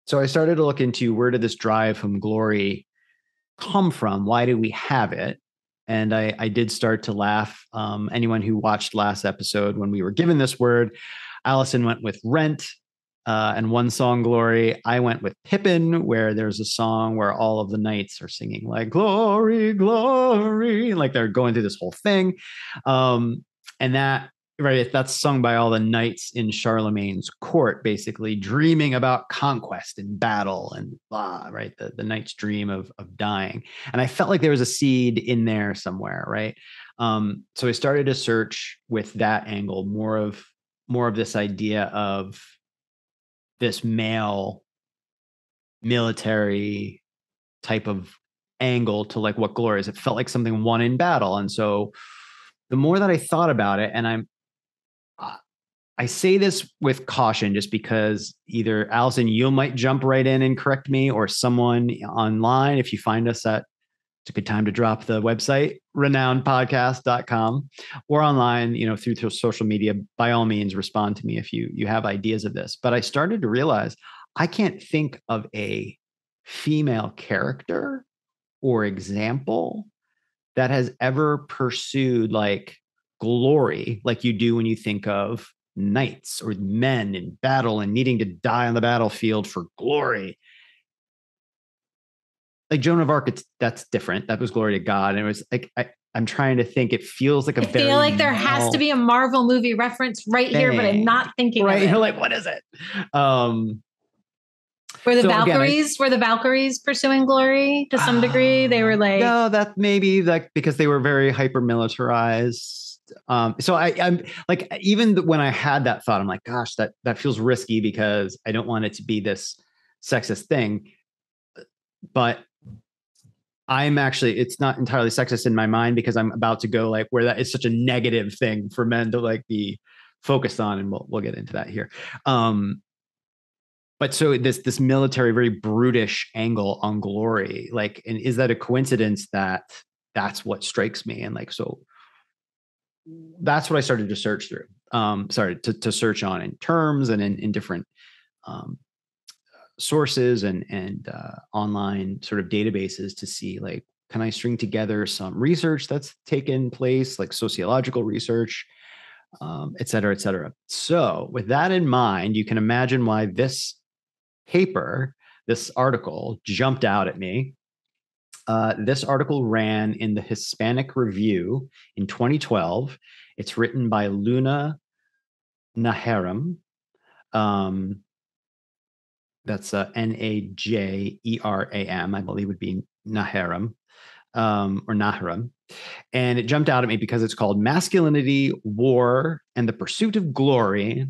So I started to look into, where did this drive from glory come from? Why do we have it? And I did start to laugh. Anyone who watched last episode when we were given this word, Alison went with rent. And one song, Glory. I went with Pippin, where there's a song where all of the knights are singing like glory, glory, like they're going through this whole thing. And that, right, that's sung by all the knights in Charlemagne's court, basically dreaming about conquest and battle and blah, right? The knights dream of dying. And I felt like there was a seed in there somewhere, right? So I started to search with that angle, more of this idea of this male military type of angle to like what glory is. It felt like something won in battle. And so the more that I thought about it, and I say this with caution, just because either Alison, you might jump right in and correct me, or someone online, if you find us at, it's a good time to drop the website, renownedpodcast.com, or online, through social media. By all means, respond to me if you have ideas of this. But I started to realize I can't think of a female character or example that has ever pursued like glory like you do when you think of knights or men in battle and needing to die on the battlefield for glory. Like Joan of Arc, that's different. That was glory to God. And it was like, I'm trying to think, it feels like I feel like there has to be a Marvel movie reference right here, but I'm not thinking right. of it. You're like, what is it? Were the Valkyries pursuing glory to some degree? They were like, no, that maybe like, because they were very hyper militarized. So I'm like, even when I had that thought, I'm like, gosh, that feels risky because I don't want it to be this sexist thing. But it's not entirely sexist in my mind, because I'm about to go like where that is such a negative thing for men to like be focused on. And we'll get into that here. But so this military, very brutish angle on glory, like, and is that a coincidence that's what strikes me? And like, so that's what I started to search through. to search on in terms and in different sources and online sort of databases to see, like, can I string together some research that's taken place, like sociological research, et cetera, et cetera. So with that in mind, you can imagine why this article jumped out at me. This article ran in the Hispanic Review in 2012. It's written by Luna Najaram. That's Najeram, I believe would be Najaram, or Najaram. And it jumped out at me because it's called Masculinity, War, and the Pursuit of Glory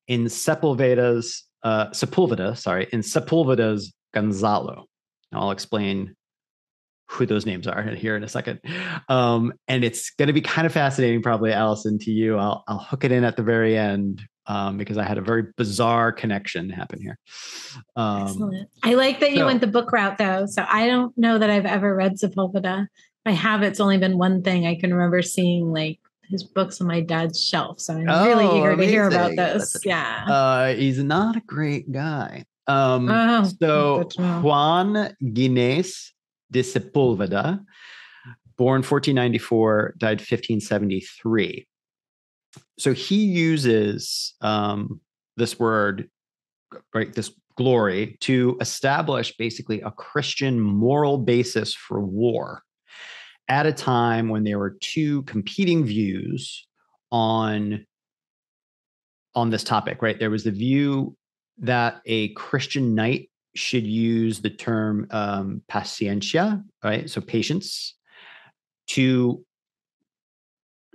in Sepulveda's Gonzalo. I'll explain who those names are here in a second. And it's going to be kind of fascinating, probably, Alison, to you. I'll hook it in at the very end because I had a very bizarre connection happen here. Excellent. I like that you went the book route, though. So I don't know that I've ever read Sepulveda. If I have, it's only been one thing. I can remember seeing like his books on my dad's shelf. So I'm really eager to hear about this. Yeah. He's not a great guy. So Juan Ginés de Sepúlveda, born 1494, died 1573. So he uses this word, right, this glory, to establish basically a Christian moral basis for war at a time when there were two competing views on this topic, right? There was the view that a Christian knight should use the term paciencia, right? So patience, to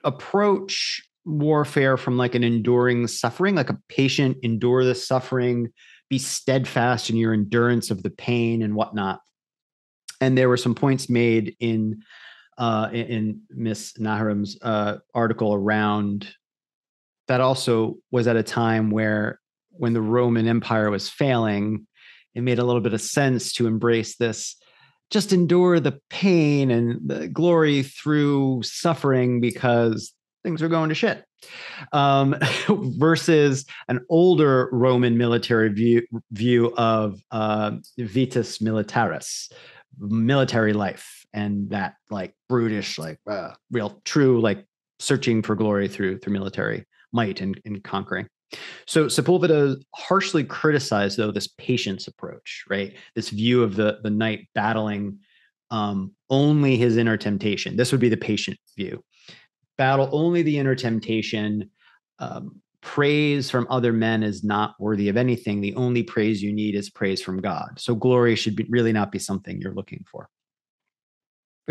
approach warfare from like an enduring suffering, like a patient, endure the suffering, be steadfast in your endurance of the pain and whatnot. And there were some points made in Miss Naharam's article around that. Also was at a time when the Roman Empire was failing, it made a little bit of sense to embrace this, just endure the pain and the glory through suffering because things are going to shit. Versus an older Roman military view of vitus militaris, military life, and that like brutish, like real true, like searching for glory through military might and conquering. So Sepulveda harshly criticized, though, this patience approach, right? This view of the knight battling only his inner temptation. This would be the patient view. Battle only the inner temptation. Praise from other men is not worthy of anything. The only praise you need is praise from God. So glory should really not be something you're looking for.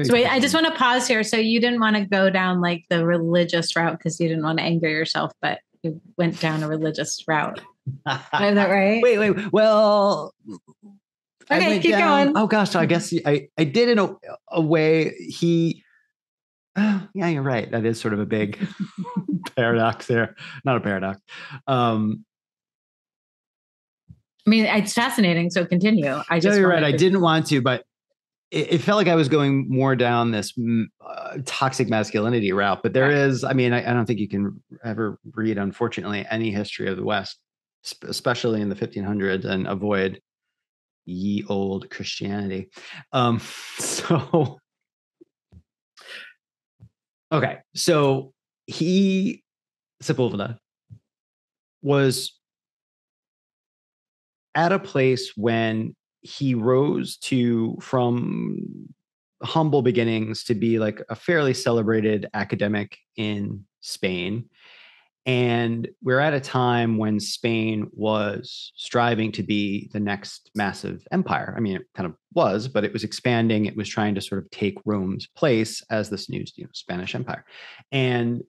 So wait, I just want to pause here. So you didn't want to go down like the religious route because you didn't want to anger yourself, but you went down a religious route. Is that right? Wait. Well, okay, keep going. Oh gosh, I guess I did in a way. Yeah, you're right. That is sort of a big paradox there. Not a paradox. I mean, it's fascinating. So continue. You're right. I didn't want to, but it felt like I was going more down this toxic masculinity route. But there is, I mean, I don't think you can ever read, unfortunately, any history of the West, especially in the 1500s, and avoid ye old Christianity. Okay, so Sepulveda was at a place when he rose from humble beginnings to be like a fairly celebrated academic in Spain. And we're at a time when Spain was striving to be the next massive empire. I mean, it kind of was, but it was expanding. It was trying to sort of take Rome's place as this new, Spanish empire. And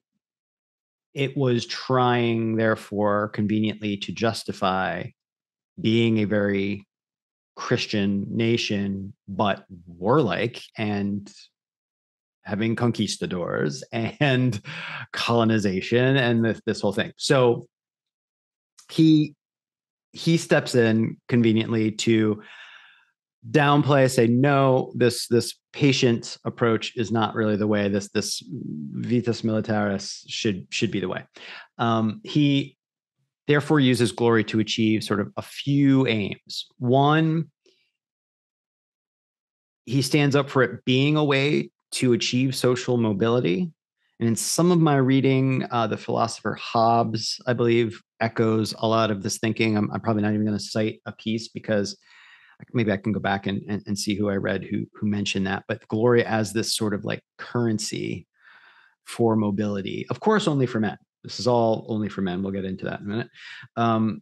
it was trying, therefore, conveniently to justify being a very Christian nation, but warlike and having conquistadors and colonization and this whole thing. So he steps in conveniently to downplay, say, no, this patient approach is not really the way. This vitas militaris should be the way. He therefore uses glory to achieve sort of a few aims. One, he stands up for it being a way to achieve social mobility. And in some of my reading, the philosopher Hobbes, I believe, echoes a lot of this thinking. I'm probably not even going to cite a piece because maybe I can go back and see who I read who mentioned that. But glory as this sort of like currency for mobility, of course, only for men. This is all only for men. We'll get into that in a minute.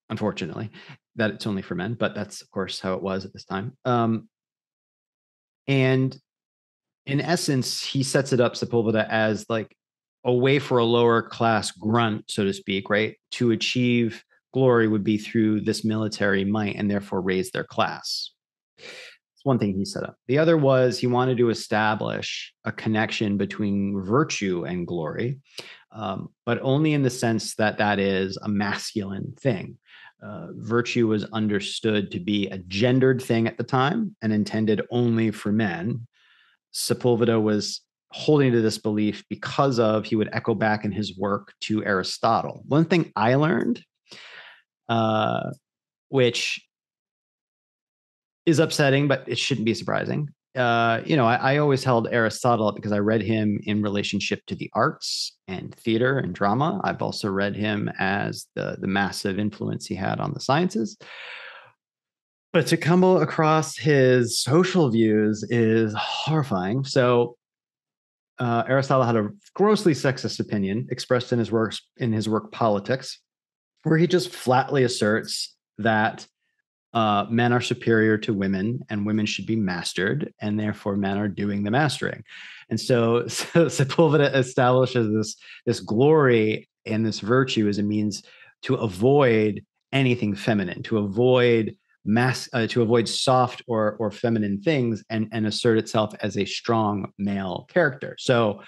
Unfortunately, that it's only for men, but that's of course how it was at this time. And in essence, he sets it up, Sepulveda, as like a way for a lower class grunt, so to speak, right? To achieve glory would be through this military might and therefore raise their class. It's one thing he set up. The other was he wanted to establish a connection between virtue and glory, but only in the sense that that is a masculine thing. Virtue was understood to be a gendered thing at the time and intended only for men. Sepulveda was holding to this belief because of, he would echo back in his work to Aristotle. One thing I learned, which is upsetting, but it shouldn't be surprising. I always held Aristotle up because I read him in relationship to the arts and theater and drama. I've also read him as the massive influence he had on the sciences. But to come across his social views is horrifying. So Aristotle had a grossly sexist opinion expressed in his work Politics, where he just flatly asserts that men are superior to women and women should be mastered, and therefore men are doing the mastering. And so Sepulveda establishes this glory and this virtue as a means to avoid anything feminine, to avoid soft or feminine things, and assert itself as a strong male character. So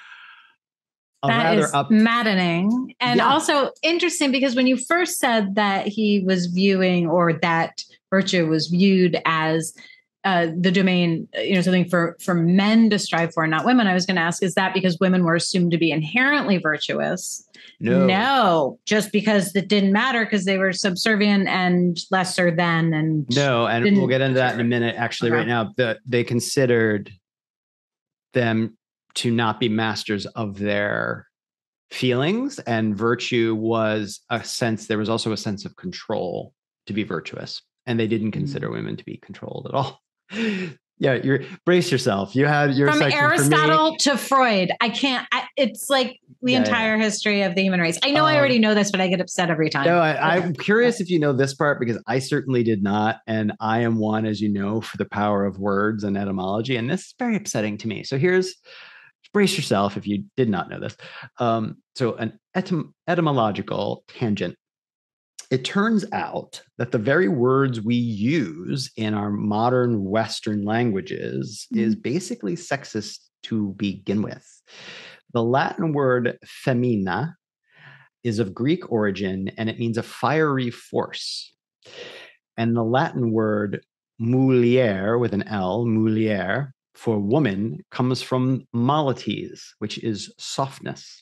that is maddening and also interesting, because when you first said that he was viewing, or that virtue was viewed as the domain, something for men to strive for, not women, I was going to ask, is that because women were assumed to be inherently virtuous? No, just because it didn't matter because they were subservient and lesser than. And we'll get into that in a minute. Actually, right now, they considered them to not be masters of their feelings, and virtue was there was also a sense of control to be virtuous, and they didn't consider women to be controlled at all. Yeah, brace yourself. You had your from section Aristotle to Freud. It's like the entire history of the human race. I know I already know this, but I get upset every time. No, I'm curious if you know this part, because I certainly did not. And I am one, as you know, for the power of words and etymology. And this is very upsetting to me. So brace yourself if you did not know this. So an etymological tangent. It turns out that the very words we use in our modern Western languages is basically sexist to begin with. The Latin word femina is of Greek origin, and it means a fiery force. And the Latin word mulier, with an L, mulier, for woman, comes from Maltese, which is softness.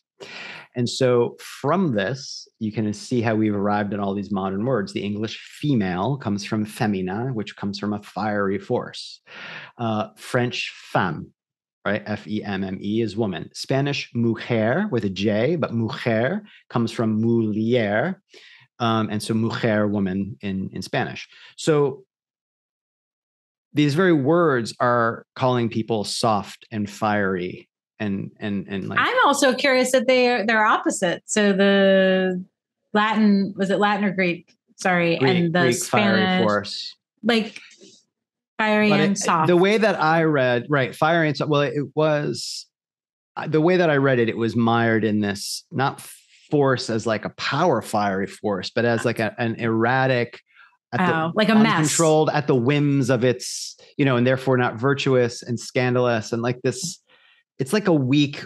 And so from this, you can see how we've arrived at all these modern words. The English female comes from femina, which comes from a fiery force. French femme, right? F-E-M-M-E is woman. Spanish mujer with a J, but mujer comes from mulier. And so mujer, woman in Spanish. So these very words are calling people soft and fiery. And like, I'm also curious that they're opposite. So the Latin, was it Latin or Greek? Sorry. And the Greek Spanish, fiery force, like fiery and soft. The way that I read, right, fiery and soft. Well, it was the way that I read it. It was mired in this, not force as like a power fiery force, but as like an erratic, like a mess, uncontrolled at the whims of its, and therefore not virtuous and scandalous and like this. It's like a weak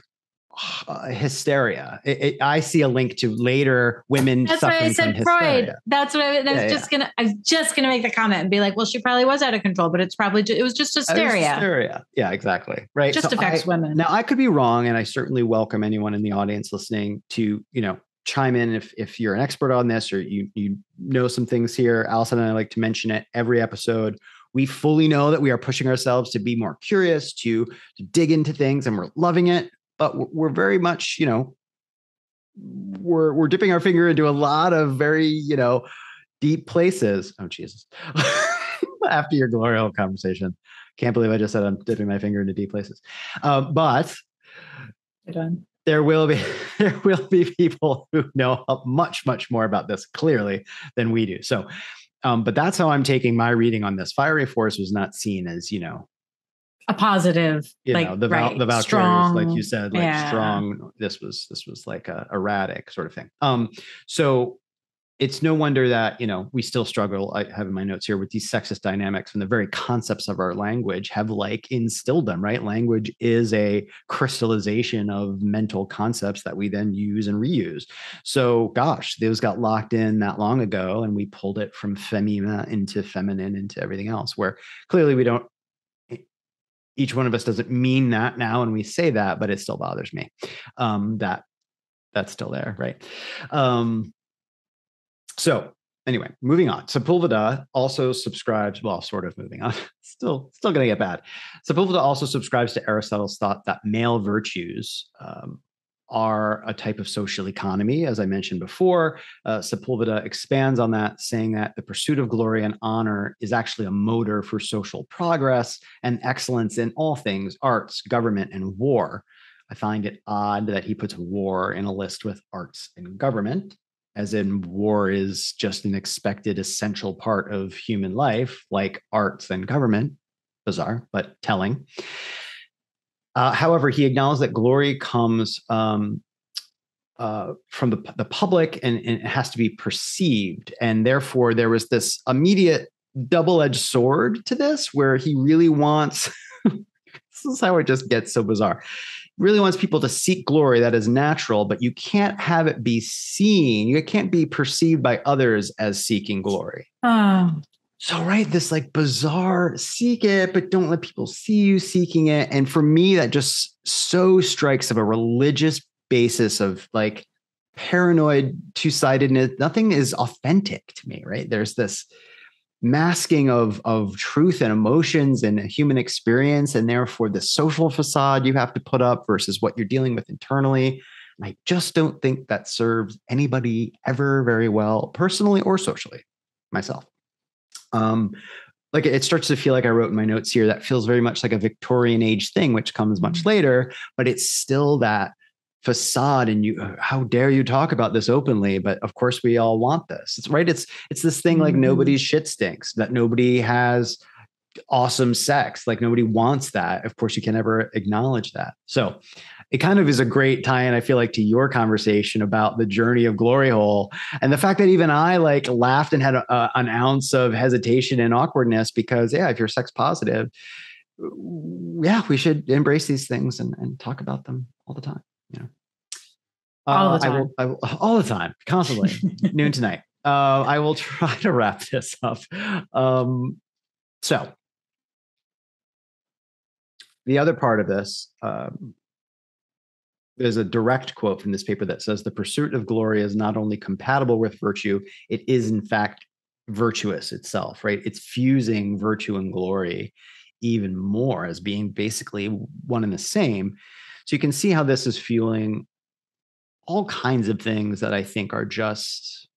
hysteria. I see a link to later women That's why I suffering from said Freud. hysteria. That's what I was just gonna make the comment and be like, well, she probably was out of control, but it was just hysteria. Hysteria. Yeah, exactly. Right. Just affects women. Now I could be wrong, and I certainly welcome anyone in the audience listening to, chime in if you're an expert on this or you know some things here. Alison and I like to mention it every episode. We fully know that we are pushing ourselves to be more curious, to dig into things, and we're loving it. But we're very much, we're dipping our finger into a lot of very, deep places. Oh, Jesus. After your glory hole conversation. Can't believe I just said I'm dipping my finger into deep places. But there will be people who know much, much more about this clearly than we do. So, but that's how I'm taking my reading on this. Fiery Force was not seen as, a positive, the Valkyries, strong, like you said, strong. This was like a erratic sort of thing. So it's no wonder that, we still struggle. I have in my notes here with these sexist dynamics, and the very concepts of our language have instilled them, right? Language is a crystallization of mental concepts that we then use and reuse. So gosh, those got locked in that long ago, and we pulled it from femina into feminine into everything else, where clearly each one of us doesn't mean that now, and we say that, but it still bothers me that's still there, right? So anyway, moving on. Sepulveda also subscribes, sort of moving on, still going to get bad. Sepulveda also subscribes to Aristotle's thought that male virtues are a type of social economy. As I mentioned before, Sepulveda expands on that, saying that the pursuit of glory and honor is actually a motor for social progress and excellence in all things, arts, government, and war. I find it odd that he puts war in a list with arts and government, as in war is just an expected essential part of human life, like arts and government. Bizarre, but telling. However, he acknowledged that glory comes from the public and it has to be perceived. And therefore, there was this immediate double-edged sword to this, where he really wants, this is how it just gets so bizarre, really wants people to seek glory that is natural, but you can't have it be seen. You can't be perceived by others as seeking glory. So, right, this bizarre seek it, but don't let people see you seeking it. And for me, that just so strikes of a religious basis of paranoid two-sidedness. Nothing is authentic to me, right? There's this masking of truth and emotions and human experience, and therefore the social facade you have to put up versus what you're dealing with internally. And I just don't think that serves anybody ever very well, personally or socially, myself. It starts to feel like I wrote in my notes here, that feels very much like a Victorian age thing, which comes much later, but it's still that facade. And how dare you talk about this openly? But of course we all want this. It's right. It's this thing nobody's shit stinks, that nobody has awesome sex. Nobody wants that. Of course you can never acknowledge that. So it kind of is a great tie-in, I feel to your conversation about the journey of Glory Hole, and the fact that even I laughed and had an ounce of hesitation and awkwardness, because if you're sex positive, we should embrace these things and talk about them all the time. All the time. I will, all the time, constantly, noon to night. I will try to wrap this up. So the other part of this, there's a direct quote from this paper that says the pursuit of glory is not only compatible with virtue, it is in fact virtuous itself, right? It's fusing virtue and glory even more as being basically one and the same. So you can see how this is fueling all kinds of things that I think are just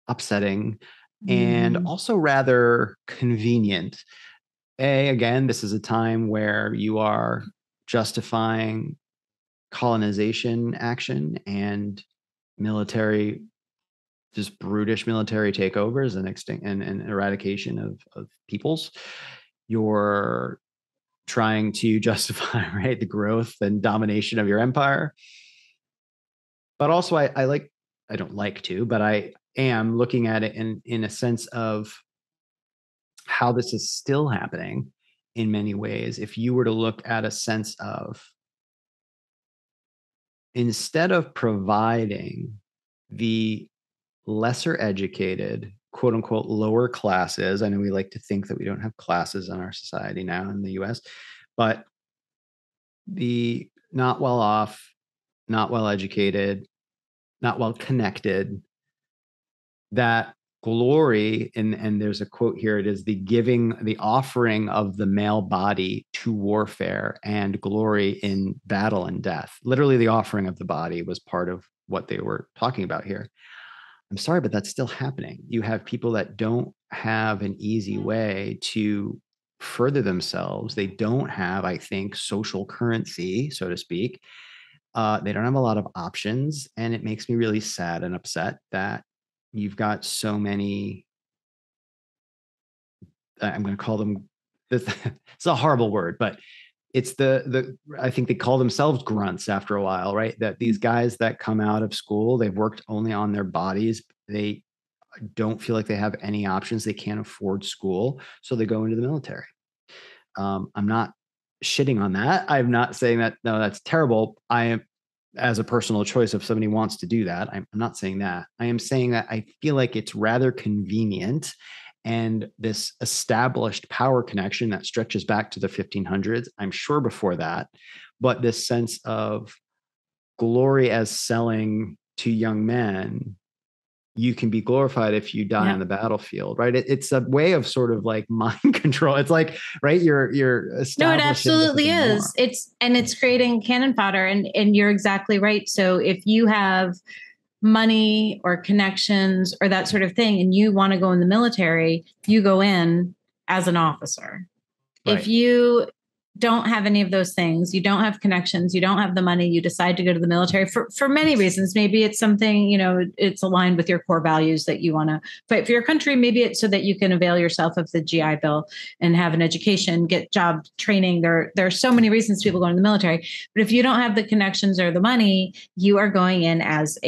upsetting and also rather convenient. Again, this is a time where you are justifying colonization action and military, just brutish military takeovers and eradication of peoples. You're trying to justify, right, the growth and domination of your empire. But also I don't like to, but I am looking at it in a sense of how this is still happening in many ways. If you were to look at a sense of instead of providing the lesser educated, quote unquote, lower classes, I know we like to think that we don't have classes in our society now in the US, but the not well off, not well educated, not well connected, that glory, and there's a quote here, it is the offering of the male body to warfare and glory in battle and death. Literally, the offering of the body was part of what they were talking about here. I'm sorry, but that's still happening. You have people that don't have an easy way to further themselves. They don't have, I think, social currency, so to speak. They don't have a lot of options. And it makes me really sad and upset that you've got so many, I'm going to call them, it's a horrible word, but it's I think they call themselves grunts after a while, right? That these guys that come out of school, they've worked only on their bodies. They don't feel like they have any options. They can't afford school. So they go into the military. I'm not shitting on that. I'm not saying that, no, that's terrible. I am, as a personal choice, if somebody wants to do that, I'm not saying that. I am saying that I feel like it's rather convenient, and this established power connection that stretches back to the 1500s, I'm sure before that, but this sense of glory as selling to young men, you can be glorified if you die on the battlefield, right? It's a way of sort of like mind control. It's like, right, you're no, it absolutely is. It's creating cannon fodder, and you're exactly right. So if you have money or connections or that sort of thing, and you want to go in the military, you go in as an officer. Right. If you don't have any of those things, you don't have connections, you don't have the money, you decide to go to the military for many reasons. Maybe it's something, it's aligned with your core values that you want to fight for your country. Maybe it's so that you can avail yourself of the GI Bill and have an education, get job training. There are so many reasons people go in the military. But if you don't have the connections or the money, you are going in as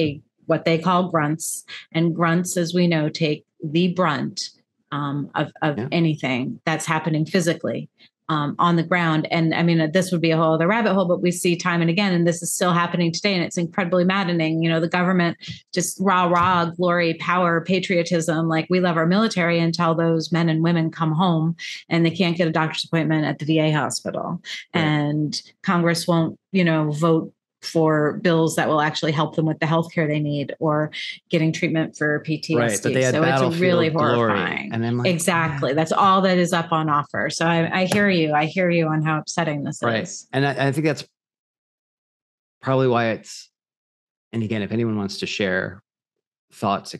what they call grunts. And grunts, as we know, take the brunt of anything that's happening physically. On the ground. And I mean, this would be a whole other rabbit hole, but we see time and again, and this is still happening today. And it's incredibly maddening. The government just rah, glory, power, patriotism. Like, we love our military until those men and women come home and they can't get a doctor's appointment at the VA hospital. Right. And Congress won't, vote for bills that will actually help them with the healthcare they need or getting treatment for PTSD. Right, but they had so it's really horrifying. And I'm like, exactly. That's all that is up on offer. So I hear you. I hear you on how upsetting this is. And I think that's probably why and again, if anyone wants to share thoughts,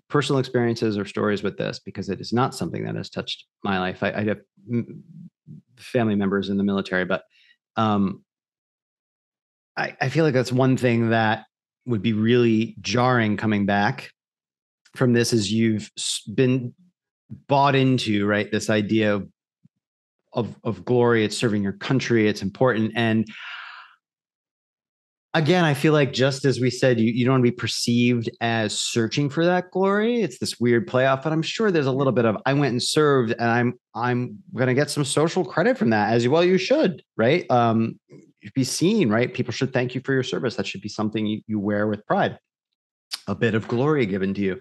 personal experiences or stories with this, because it is not something that has touched my life. I have family members in the military, but I feel like that's one thing that would be really jarring coming back from this, is you've been bought into, right, this idea of glory. It's serving your country. It's important. And again, I feel like, just as we said, you don't want to be perceived as searching for that glory. It's this weird playoff, but I'm sure there's a little bit of, I went and served and I'm going to get some social credit from that, as well you should, right? Be seen, right? People should thank you for your service. That should be something you wear with pride, a bit of glory given to you.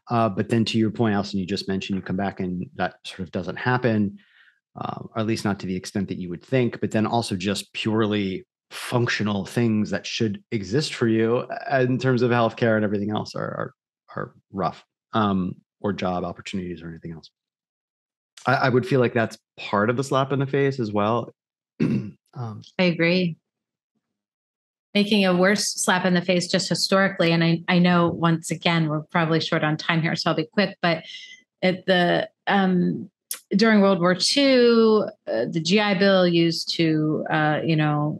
But then, to your point, Alison, you just mentioned, you come back and that sort of doesn't happen, or at least not to the extent that you would think. But then also just purely functional things that should exist for you in terms of healthcare and everything else are rough, or job opportunities or anything else. I would feel like that's part of the slap in the face as well. I agree. Making a worse slap in the face just historically. And I know, once again, we're probably short on time here, so I'll be quick, but during World War II, the GI Bill used to,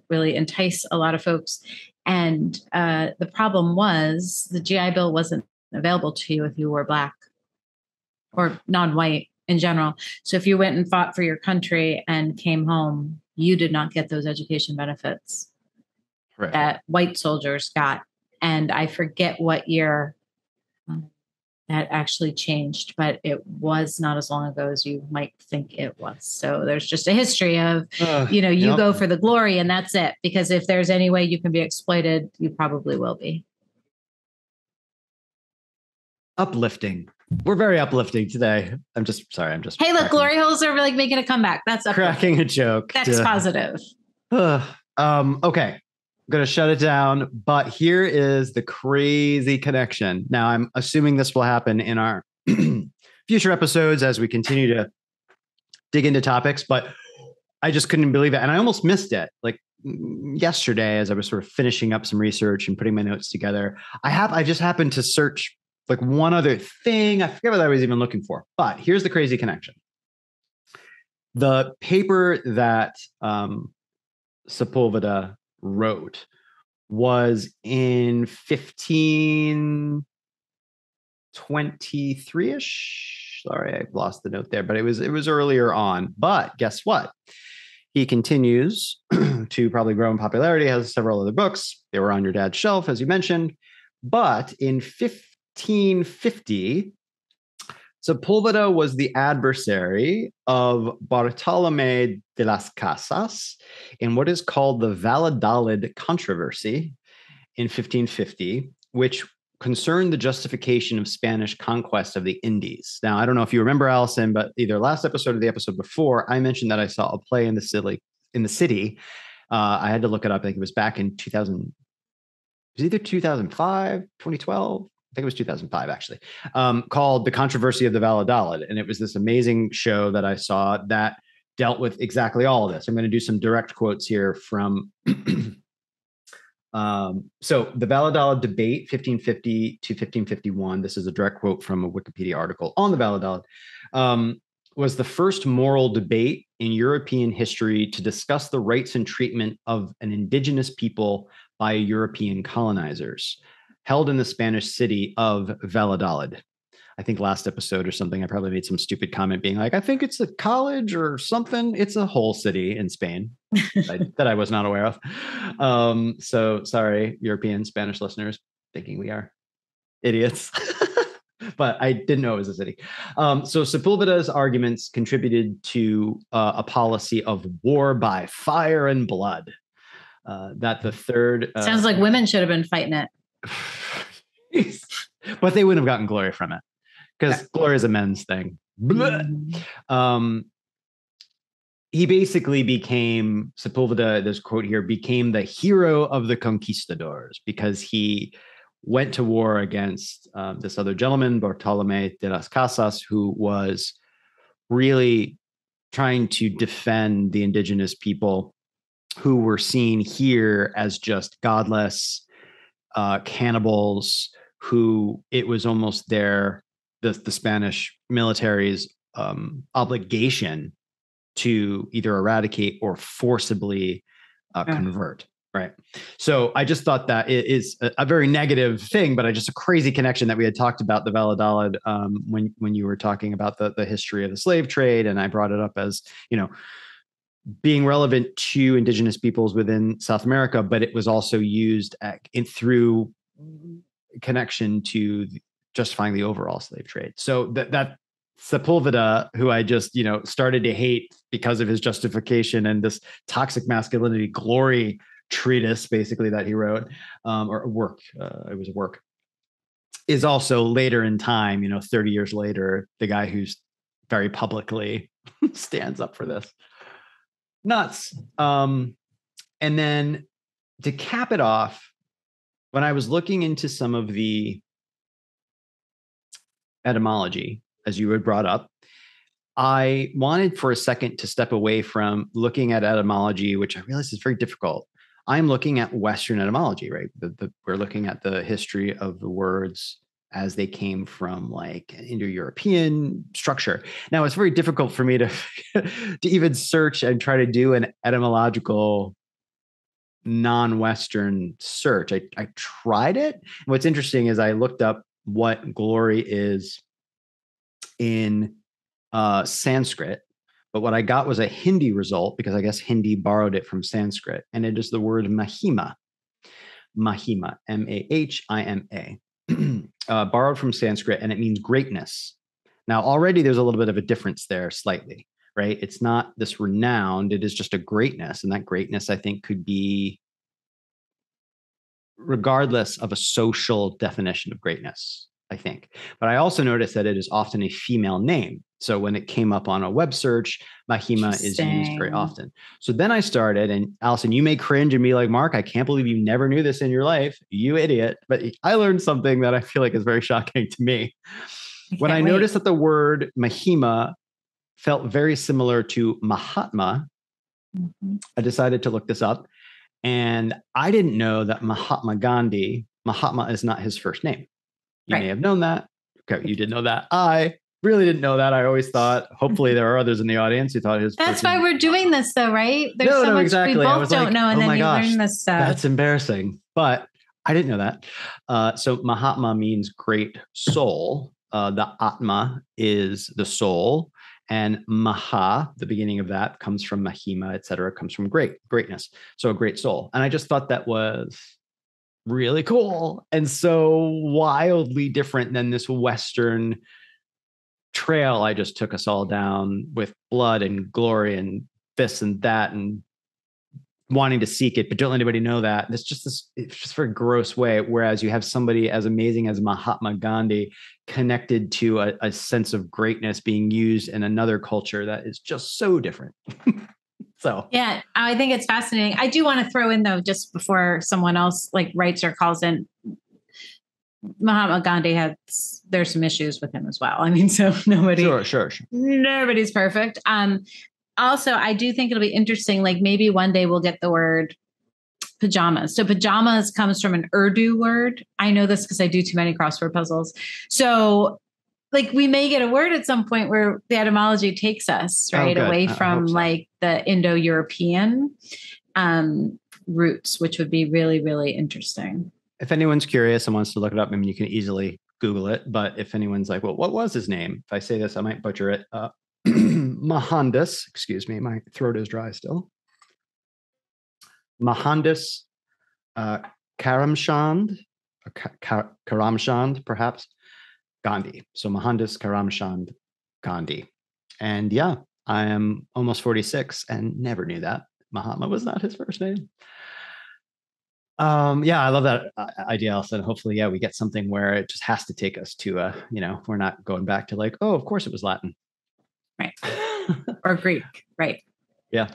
really entice a lot of folks. And the problem was the GI Bill wasn't available to you if you were Black or non-white in general. So if you went and fought for your country and came home, you did not get those education benefits that white soldiers got. And I forget what year that actually changed, but it was not as long ago as you might think it was. So there's just a history of, you go for the glory and that's it. Because if there's any way you can be exploited, you probably will be. Uplifting. We're very uplifting today. I'm just. Hey, look, glory holes are like making a comeback. That's cracking a joke. That's positive. Okay. I'm going to shut it down, but here is the crazy connection. Now, I'm assuming this will happen in our future episodes as we continue to dig into topics, but I just couldn't believe it. And I almost missed it. Like yesterday, as I was sort of finishing up some research and putting my notes together, I just happened to search like one other thing. I forget what I was even looking for, but here's the crazy connection. The paper that Sepulveda wrote was in 1523-ish. Sorry, I lost the note there, but it was earlier on. But guess what? He continues to probably grow in popularity, has several other books. They were on your dad's shelf, as you mentioned. But in 1550, Sepulveda was the adversary of Bartolomé de las Casas in what is called the Valladolid controversy in 1550, which concerned the justification of Spanish conquest of the Indies. Now, I don't know if you remember, Alison, but either last episode or the episode before, I mentioned that I saw a play in the city. I had to look it up. I think it was back in 2000. It was either 2005, 2012. I think it was 2005, actually, called The Controversy of the Valladolid. And it was this amazing show that I saw that dealt with exactly all of this. I'm going to do some direct quotes here from, so the Valladolid debate, 1550 to 1551, this is a direct quote from a Wikipedia article on the Valladolid, was the first moral debate in European history to discuss the rights and treatment of an indigenous people by European colonizers, held in the Spanish city of Valladolid. I think last episode or something, I probably made some stupid comment being like, I think it's a college or something. It's a whole city in Spain that I was not aware of. So sorry, European Spanish listeners, thinking we are idiots. But I didn't know it was a city. So Sepulveda's arguments contributed to a policy of war by fire and blood. That the third... Sounds like women should have been fighting it. But they wouldn't have gotten glory from it because glory is a men's thing. He basically became, Sepulveda, this quote here, became the hero of the conquistadors because he went to war against this other gentleman, Bartolomé de las Casas, who was really trying to defend the indigenous people who were seen here as just godless cannibals, who it was almost the Spanish military's obligation to either eradicate or forcibly convert. Right. So I just thought that it is a very negative thing, but just a crazy connection that we had talked about the Valladolid when you were talking about the history of the slave trade. And I brought it up as, being relevant to indigenous peoples within South America, but it was also used through connection to justifying the overall slave trade. So that Sepulveda, who I just, started to hate because of his justification and this toxic masculinity glory treatise, basically, that he wrote, or a work, it was a work, is also later in time, 30 years later, the guy who's very publicly stands up for this. Nuts. And then to cap it off, when I was looking into some of the etymology, as you had brought up, I wanted for a second to step away from looking at etymology, which I realize is very difficult. I'm looking at Western etymology, right? We're looking at the history of the words as they came from like Indo-European structure. Now, it's very difficult for me to even search and try to do an etymological non-Western search. I tried it. What's interesting is I looked up what glory is in Sanskrit, but what I got was a Hindi result because I guess Hindi borrowed it from Sanskrit, and it is the word Mahima. Mahima, Mahima. borrowed from Sanskrit, and it means greatness. Now, already there's a little bit of a difference there slightly, right? It's not this renowned, it is just a greatness. And that greatness, I think, could be regardless of a social definition of greatness, I think. But I also noticed that it is often a female name. So when it came up on a web search, Mahima is used very often. So then I started, and Alison, you may cringe and be like, Mark, I can't believe you never knew this in your life, you idiot. But I learned something that I feel like is very shocking to me. When I noticed that the word Mahima felt very similar to Mahatma, I decided to look this up. And I didn't know that Mahatma is not his first name. You may have known that. Okay, you did know that. I really didn't know that. I always thought, hopefully there are others in the audience who thought his That's why we're doing this though, right? There's so much exactly. we both don't know, and then you learn this stuff. That's embarrassing. But I didn't know that. So Mahatma means great soul. The Atma is the soul. And Maha, the beginning of that, comes from Mahima, et cetera, comes from greatness. So a great soul. And I just thought that was really cool and so wildly different than this Western trail I just took us all down with blood and glory and this and that and wanting to seek it, but don't let anybody know that. It's just a very gross way. Whereas you have somebody as amazing as Mahatma Gandhi connected to a sense of greatness being used in another culture that is just so different. So yeah, I think it's fascinating. I do want to throw in though, just before someone else like writes or calls in, Mahatma Gandhi there's some issues with him as well. I mean, so nobody's perfect. Also, I do think it'll be interesting. Like maybe one day we'll get the word pajamas. So pajamas comes from an Urdu word. I know this because I do too many crossword puzzles. So like we may get a word at some point where the etymology takes us right away from like the Indo-European roots, which would be really, really interesting. If anyone's curious and wants to look it up, I mean, you can easily Google it. But if anyone's like, well, what was his name? If I say this, I might butcher it. Mohandas, excuse me, my throat is dry still. Mohandas Karamchand, Karamchand, perhaps, Gandhi. So Mohandas Karamchand Gandhi. And yeah, I am almost 46 and never knew that Mahatma was not his first name. Yeah, I love that idea, Alison. Hopefully, yeah, we get something where it just has to take us to, we're not going back to like, oh, of course it was Latin. Right. Or Greek. Right. Yeah.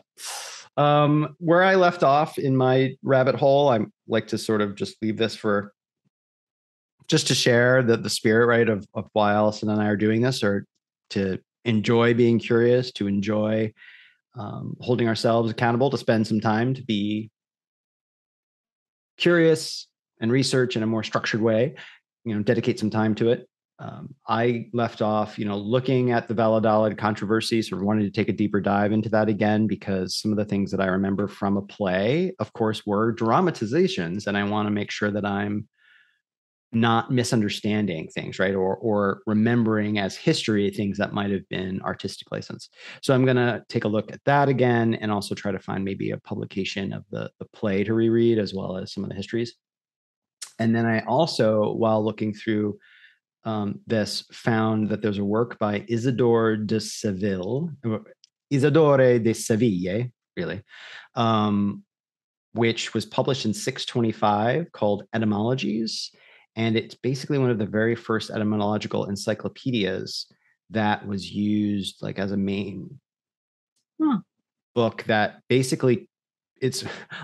Where I left off in my rabbit hole, I like to sort of just leave this for just to share the spirit, right, of why Alison and I are doing this, or to enjoy being curious, to enjoy holding ourselves accountable, to spend some time to be curious and research in a more structured way, dedicate some time to it. I left off, looking at the Valladolid controversy, sort of wanted to take a deeper dive into that again, because some of the things that I remember from a play, of course, were dramatizations. And I want to make sure that I'm not misunderstanding things, right? Or remembering as history things that might have been artistic license. So I'm going to take a look at that again, and also try to find maybe a publication of the play to reread, as well as some of the histories. And then I also, while looking through this, found that there's a work by Isidore de Seville, really, which was published in 625, called Etymologies. And it's basically one of the very first etymological encyclopedias that was used like as a main book that basically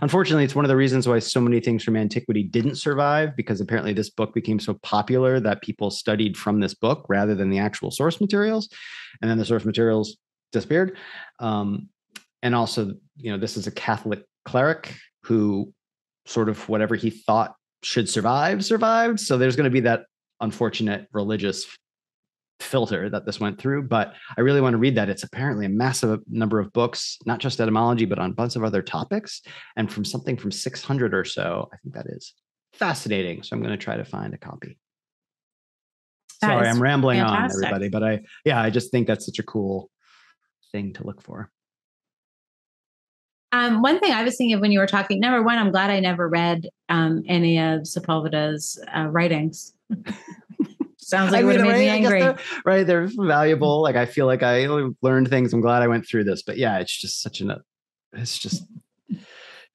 unfortunately, it's one of the reasons why so many things from antiquity didn't survive, because apparently this book became so popular that people studied from this book rather than the actual source materials. And then the source materials disappeared. And also, this is a Catholic cleric who sort of whatever he thought should survived. So there's going to be that unfortunate religious filter that this went through, but I really want to read that. It's apparently a massive number of books, not just etymology, but on a bunch of other topics, and from something from 600 or so. I think that is fascinating. So I'm going to try to find a copy. Sorry, I'm rambling on, everybody, but I just think that's such a cool thing to look for. One thing I was thinking of when you were talking, number one, I'm glad I never read any of Sepulveda's writings. Sounds like it would have made me angry. They're valuable. Like, I feel like I learned things. I'm glad I went through this. But yeah, it's just it's just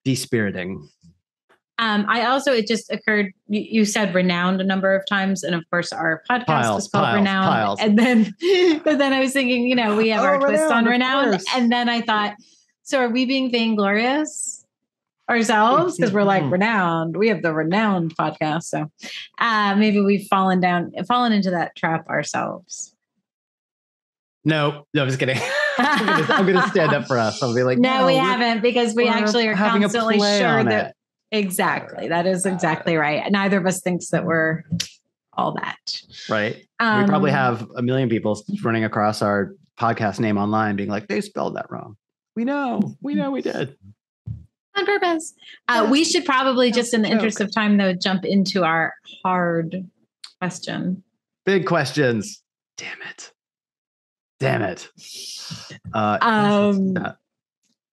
dispiriting. I also, it just occurred, you said ReNouned a number of times. And of course, our podcast is called ReNouned. And then, but then I was thinking, we have our twist on ReNouned. And then I thought, so are we being vainglorious ourselves? Because we're like ReNouned. We have the ReNouned podcast. So maybe we've fallen into that trap ourselves. No, I'm just kidding. I'm going to stand up for us. I'll be like, no, we haven't, because we actually are constantly sure that. Exactly. That is exactly right. Neither of us thinks that we're all that. Right. We probably have a million people running across our podcast name online being like, they spelled that wrong. We know we did. On purpose. We should probably, just in the interest of time, though, jump into our hard question. Big questions. Damn it.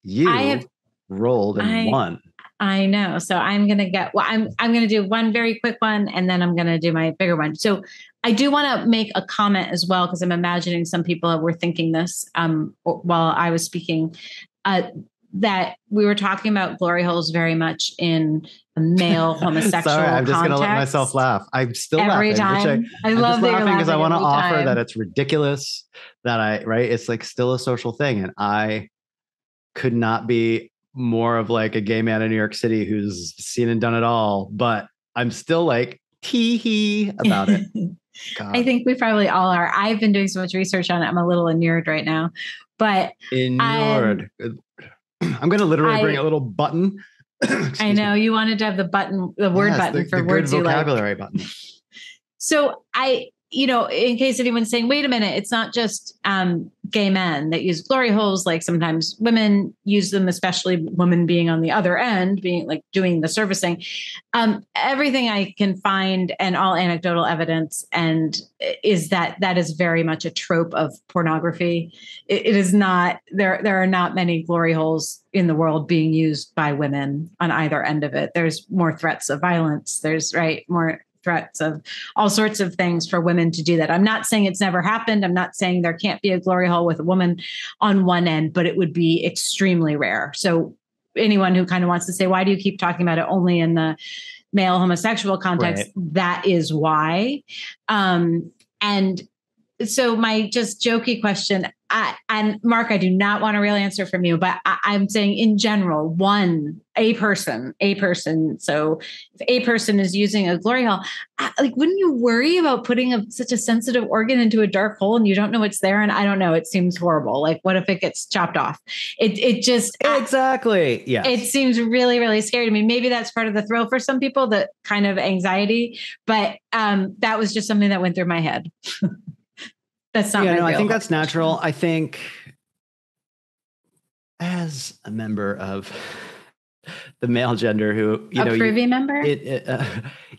You rolled and won. I know. So I'm going to do one very quick one, and then I'm going to do my bigger one. So I do want to make a comment as well, because I'm imagining some people were thinking this while I was speaking, that we were talking about glory holes very much in a male homosexual Sorry, I'm just going to let context. myself laugh. I'm still every laughing. time. I love that you're laughing because I want to offer time. that it's ridiculous that it's like still a social thing. And I could not be more of like a gay man in New York City who's seen and done it all, but I'm still like tee-hee about it. God. I think we probably all are. I've been doing so much research on it. I'm a little inured right now, but inured. I'm going to literally bring a little button. I know you wanted to have the button, the word button for words you like. Vocabulary button. So in case anyone's saying, wait a minute, it's not just gay men that use glory holes. Like sometimes women use them, especially women being on the other end, being like doing the servicing. Everything I can find and all anecdotal evidence is that is very much a trope of pornography. It is not, there are not many glory holes in the world being used by women on either end of it. There's more threats of violence. There's more threats of all sorts of things for women to do that. I'm not saying it's never happened. I'm not saying there can't be a glory hole with a woman on one end, but it would be extremely rare. So anyone who kind of wants to say, why do you keep talking about it only in the male homosexual context? Right. That is why. And so my just jokey question, and Mark, I do not want a real answer from you, but I'm saying in general, a person. So if a person is using a glory hole, wouldn't you worry about putting such a sensitive organ into a dark hole and you don't know it's there? And I don't know, it seems horrible. Like, what if it gets chopped off? It just exactly. Yeah. It seems really, really scary to me. Maybe that's part of the thrill for some people, the kind of anxiety, but that was just something that went through my head. That's not I think that's natural. I think as a member of the male gender who, privy member,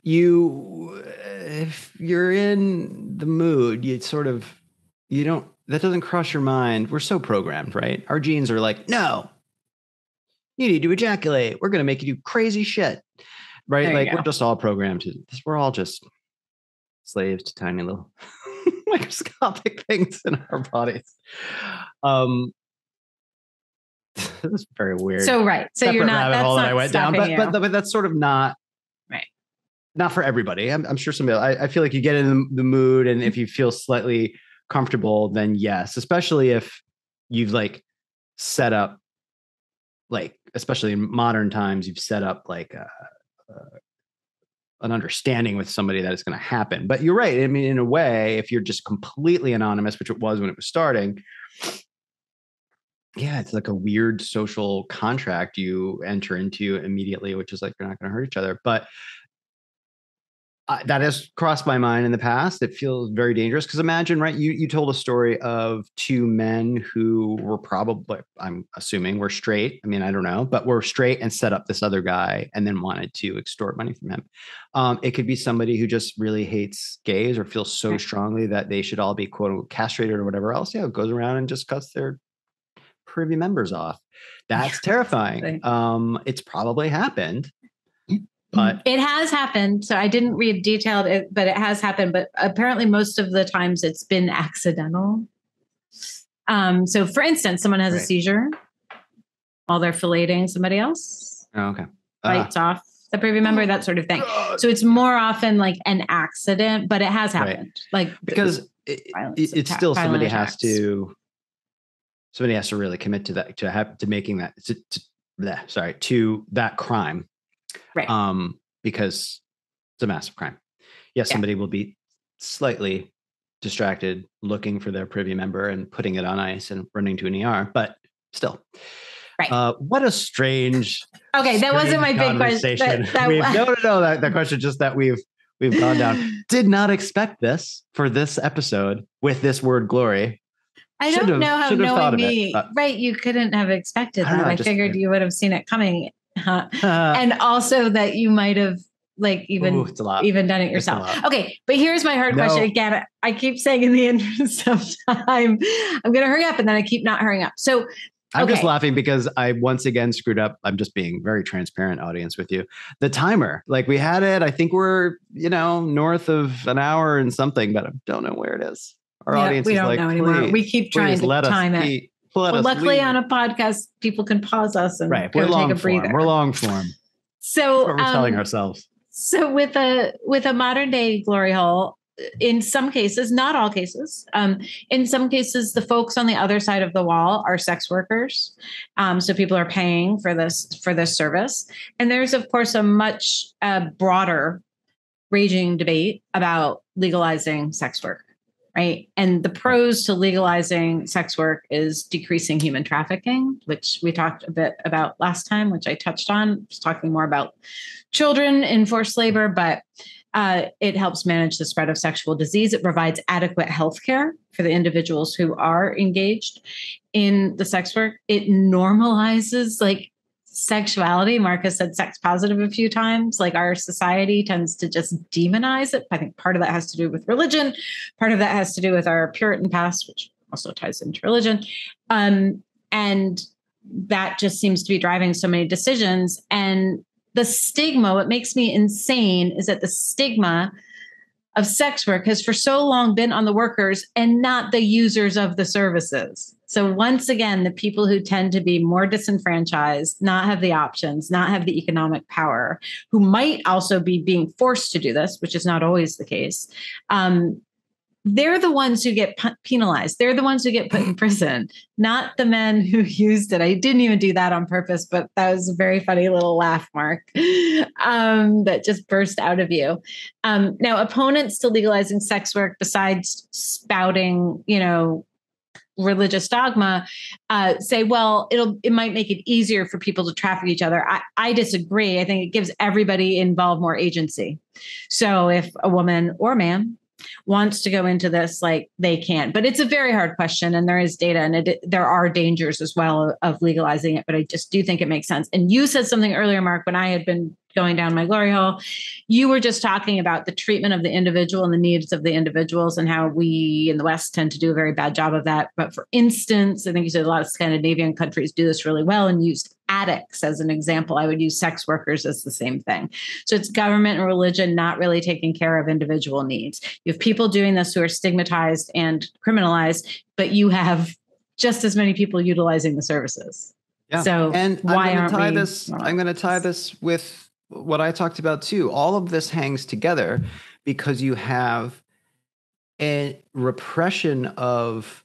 if you're in the mood, that doesn't cross your mind. We're so programmed, right? Our genes are like, no, you need to ejaculate. We're going to make you do crazy shit, right? Like we're just all programmed to this. We're all just slaves to tiny little microscopic things in our bodies. That's very weird. So right. So you're not, that's not that I went down, but that's sort of not right. Not for everybody. I'm sure I feel like you get in the mood, and if you feel slightly comfortable, then yes, especially if you've set up, especially in modern times, you've set up an understanding with somebody that it's going to happen. But you're right. I mean, in a way, if you're just completely anonymous, which it was when it was starting, yeah, it's like a weird social contract you enter into immediately, which is like, you're not going to hurt each other. But that has crossed my mind in the past. It feels very dangerous because imagine, right? You told a story of two men who were probably, I'm assuming, were straight. I mean, I don't know, but were straight and set up this other guy and then wanted to extort money from him. It could be somebody who just really hates gays or feels so strongly that they should all be quote unquote castrated or whatever else. Yeah, goes around and just cuts their privy members off. That's terrifying. It's probably happened. But it has happened. So I didn't read detailed, but it has happened. But apparently most of the times it's been accidental. So for instance, someone has a seizure while they're filleting somebody else. Oh, okay. Bites off the privy member, that sort of thing. So it's more often like an accident, but it has happened. Like because it's still somebody has to really commit to that, to making that to that crime. Right. Because it's a massive crime. Yes, somebody will be slightly distracted looking for their privy member and putting it on ice and running to an ER, but still. Right. What a strange. Okay, that wasn't my big question. No. That question just that we've gone down. Did not expect this for this episode with this word glory. I don't know how knowing me. Right, you couldn't have expected that. I figured you would have seen it coming. And also that you might have even done it yourself. Okay, but here's my hard question. Again, I keep saying in the interest of time, I'm going to hurry up, and then I keep not hurrying up. So I'm just laughing because I once again screwed up. I'm just being very transparent, audience, with you. The timer, we had it. I think we're north of an hour and something, but I don't know where it is. Our audience we don't know anymore. We keep trying to time it. Luckily, on a podcast, people can pause us and we're long take a breather. We're long form. So that's what we're telling ourselves. So with a modern day glory hole, in some cases, not all cases, in some cases, the folks on the other side of the wall are sex workers. So people are paying for this service, and there's of course a much broader, raging debate about legalizing sex work. Right. And the pros to legalizing sex work is decreasing human trafficking, which we talked a bit about last time, which I touched on. I was talking more about children in forced labor, but it helps manage the spread of sexual disease. It provides adequate health care for the individuals who are engaged in the sex work. It normalizes sexuality. Marcus said sex positive a few times. Our society tends to just demonize it. I think part of that has to do with religion. Part of that has to do with our Puritan past, which also ties into religion. And that just seems to be driving so many decisions. And the stigma, what makes me insane is that the stigma of sex work has for so long been on the workers and not the users of the services. So once again, the people who tend to be more disenfranchised, not have the options, not have the economic power, who might also be being forced to do this, which is not always the case, they're the ones who get penalized. They're the ones who get put in prison, not the men who used it. I didn't even do that on purpose, but that was a very funny little laugh, Mark, that just burst out of you. Now, opponents to legalizing sex work, besides spouting, religious dogma, say, well, it might make it easier for people to traffic each other. I disagree. I think it gives everybody involved more agency. So if a woman or man wants to go into this, they can. But it's a very hard question, and there is data, and there are dangers as well of legalizing it. But I just do think it makes sense. And you said something earlier, Mark, when I had been going down my glory hole, you were just talking about the treatment of the individual and the needs of the individuals and how we in the West tend to do a very bad job of that. But for instance, I think you said a lot of Scandinavian countries do this really well and used addicts as an example. I would use sex workers as the same thing. So it's government and religion not really taking care of individual needs. You have people doing this who are stigmatized and criminalized, but you have just as many people utilizing the services. Yeah. So and why I'm going to tie this with what I talked about too. All of this hangs together because you have a repression of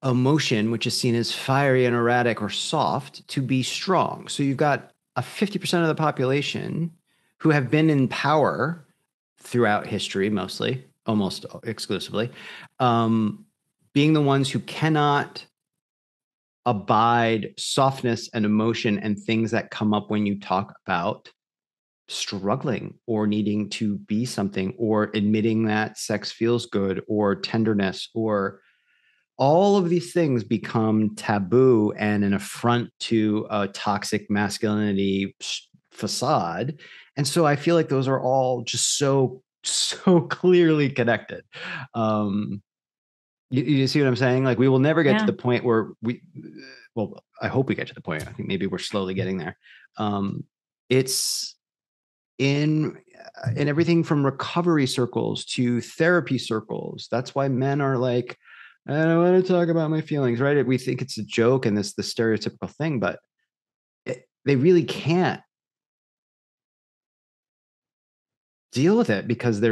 emotion, which is seen as fiery and erratic or soft, to be strong. So you've got a 50% of the population who have been in power throughout history, mostly, almost exclusively, being the ones who cannot abide softness and emotion and things that come up when you talk about struggling or needing to be something or admitting that sex feels good or tenderness, or all of these things become taboo and an affront to a toxic masculinity facade. And so I feel like those are all just so clearly connected. You see what I'm saying? We will never get to the point where I hope we get to the point. I think maybe we're slowly getting there. in everything from recovery circles to therapy circles. That's why men are like, I don't want to talk about my feelings, right? We think it's a joke and this the stereotypical thing, but they really can't deal with it because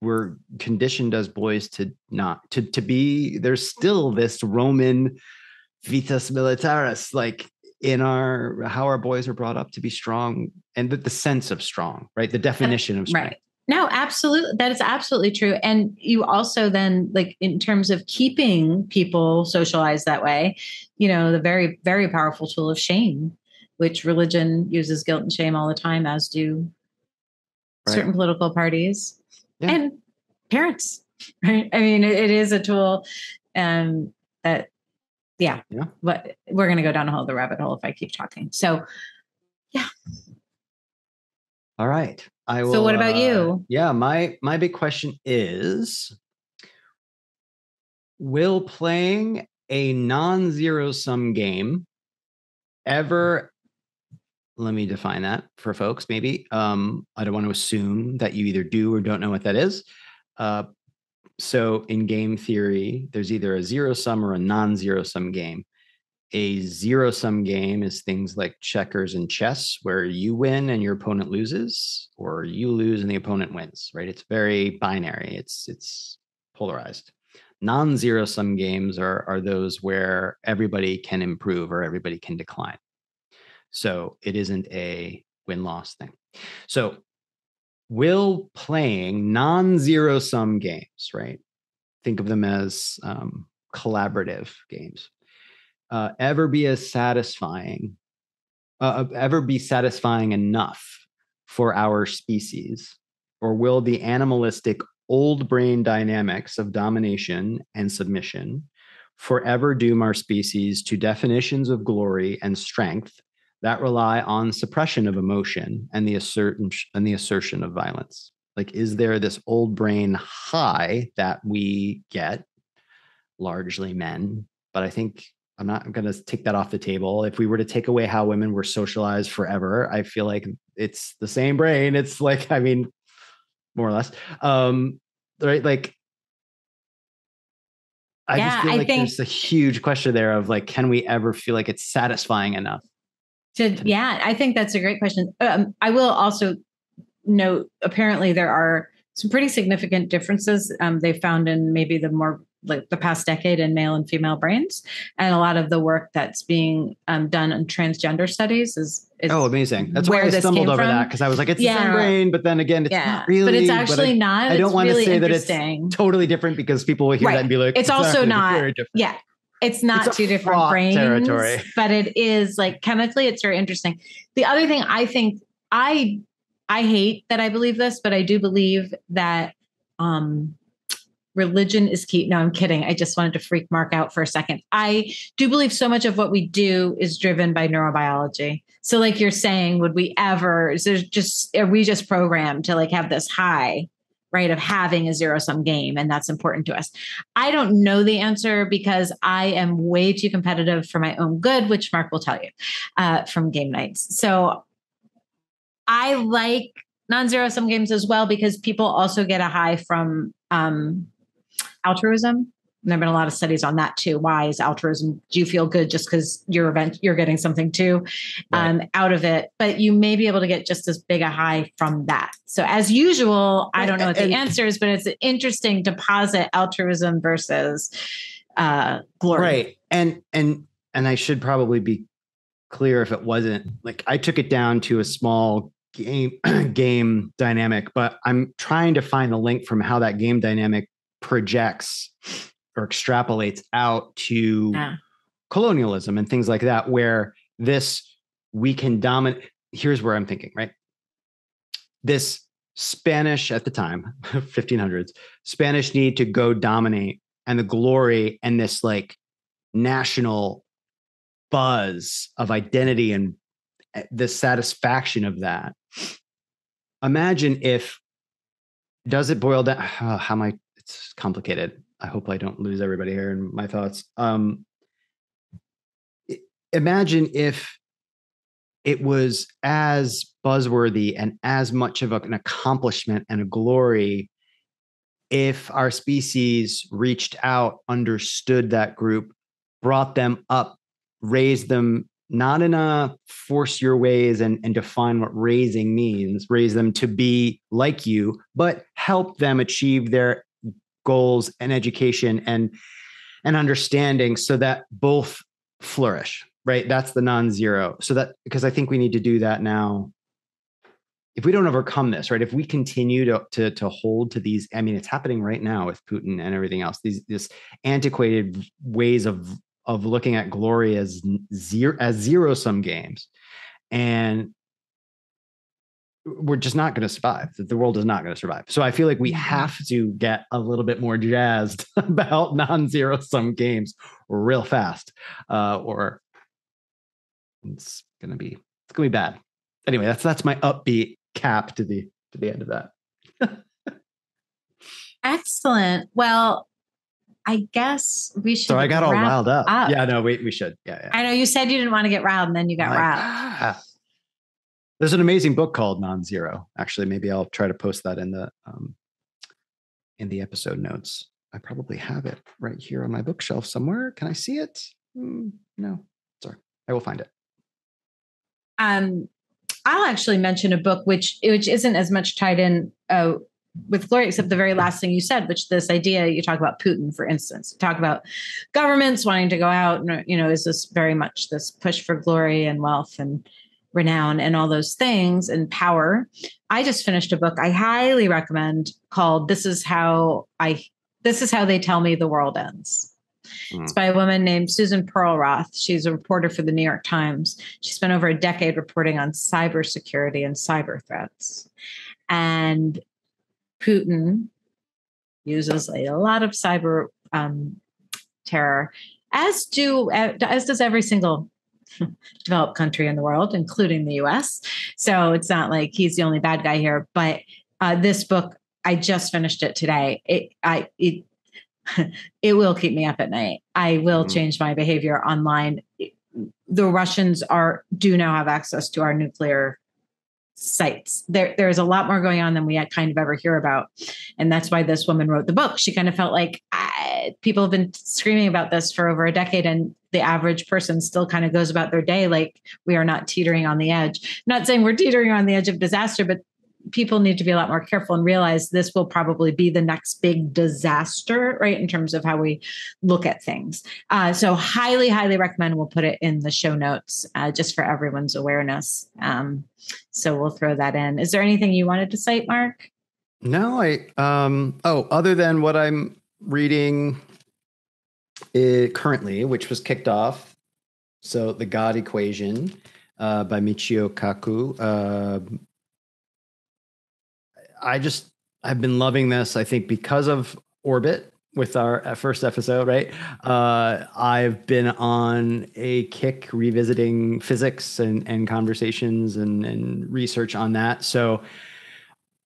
we're conditioned as boys to not to be. There's still this Roman vitas militaris, like in how our boys are brought up to be strong, and the sense of strong, right? The definition of strength. Right. No, absolutely. That is absolutely true. And you also then, like, in terms of keeping people socialized that way, the very, very powerful tool of shame, which religion uses guilt and shame all the time, as do certain political parties and parents, right? I mean, it is a tool that, but we're going to go down a whole other rabbit hole if I keep talking. So, yeah. All right. I will. So what about you? Yeah. My big question is, will playing a non-zero sum game ever, let me define that for folks, maybe. I don't want to assume that you either do or don't know what that is. So in game theory, there's either a zero sum or a non-zero sum game. A zero sum game is things like checkers and chess, where you win and your opponent loses, or you lose and the opponent wins, right? It's very binary. It's polarized. Non-zero sum games are those where everybody can improve or everybody can decline. So it isn't a win-loss thing. So will playing non-zero sum games, right? Think of them as collaborative games. Ever be satisfying enough for our species? Or will the animalistic old brain dynamics of domination and submission forever doom our species to definitions of glory and strength that rely on suppression of emotion and the assertion of violence? Like, is there this old brain high that we get, largely men? But I think I'm not going to take that off the table. If we were to take away how women were socialized forever, I feel like it's the same brain. It's like, I mean, more or less. Right. Like, I just feel like there's a huge question there of like, can we ever feel like it's satisfying enough? I think that's a great question. I will also note, apparently there are some pretty significant differences they found in maybe the past decade in male and female brains. And a lot of the work that's being done on transgender studies is amazing. That's why I stumbled over that, because I was like, it's the same brain, but then again, it's not really. But it's actually not. I don't want to say that it's totally different, because people will hear that and be like, it's also not. Yeah. It's not two different brains, territory. But it is like chemically, it's very interesting. The other thing I think, I hate that I believe this, but I do believe that religion is key. No, I'm kidding. I just wanted to freak Mark out for a second. I do believe so much of what we do is driven by neurobiology. So like you're saying, are we just programmed to like have this high, right, of having a zero sum game, and that's important to us? I don't know the answer, because I am way too competitive for my own good, which Mark will tell you from game nights. So I like non-zero sum games as well, because people also get a high from altruism. And there have been a lot of studies on that too. Why is altruism? Do you feel good just because you're getting something too out of it? But you may be able to get just as big a high from that. So as usual, I don't know what the answer is, but it's interesting to posit altruism versus glory. Right. And I should probably be clear, if it wasn't like, I took it down to a small game dynamic, but I'm trying to find the link from how that game dynamic projects or extrapolates out to colonialism and things like that, where we can dominate. Here's where I'm thinking, right? This Spanish at the time, 1500s, Spanish need to go dominate, and the glory and this like national buzz of identity and the satisfaction of that. Imagine if, does it boil down? It's complicated. I hope I don't lose everybody here in my thoughts. Imagine if it was as buzzworthy and as much of an accomplishment and a glory if our species reached out, understood that group, brought them up, raised them, not in a force your ways and define what raising means, raise them to be like you, but help them achieve their goals and education and understanding so that both flourish, right? That's the non-zero. So that, because I think we need to do that now. If we don't overcome this, right? If we continue to hold to these, I mean, it's happening right now with Putin and everything else, this antiquated ways of looking at glory as zero-sum games. And we're just not going to survive. The world is not going to survive. So I feel like we have to get a little bit more jazzed about non-zero sum games real fast, or it's going to be bad. Anyway, that's my upbeat cap to the end of that. Excellent. Well, I guess we should. So I got all riled up. Yeah, no, we should. Yeah. I know you said you didn't want to get riled, and then you got riled. There's an amazing book called Nonzero. Actually, maybe I'll try to post that in the episode notes. I probably have it right here on my bookshelf somewhere. Can I see it? No, sorry. I will find it. I'll actually mention a book which isn't as much tied in with glory, except the very last thing you said, which this idea you talk about Putin, for instance, you talk about governments wanting to go out and, is this very much this push for glory and wealth and renown and all those things and power. I just finished a book I highly recommend called This is How They Tell Me the World Ends. It's by a woman named Susan Perlroth. She's a reporter for the New York Times. She spent over a decade reporting on cybersecurity and cyber threats. And Putin uses a lot of cyber terror, as does every single developed country in the world, including the US. So it's not like he's the only bad guy here. But this book, I just finished it today. It will keep me up at night. I will change my behavior online. The Russians do now have access to our nuclear sites. There's a lot more going on than we kind of ever hear about. And that's why this woman wrote the book. She kind of felt like people have been screaming about this for over a decade, and the average person still kind of goes about their day like we are not teetering on the edge. Not saying we're teetering on the edge of disaster, but people need to be a lot more careful and realize this will probably be the next big disaster, right? In terms of how we look at things. So highly, highly recommend. We'll put it in the show notes just for everyone's awareness. So we'll throw that in. Is there anything you wanted to cite, Mark? No, other than what I'm reading currently, which was kicked off. So The God Equation by Michio Kaku. I've been loving this, I think, because of Orbit with our first episode, right? I've been on a kick revisiting physics and conversations and research on that. So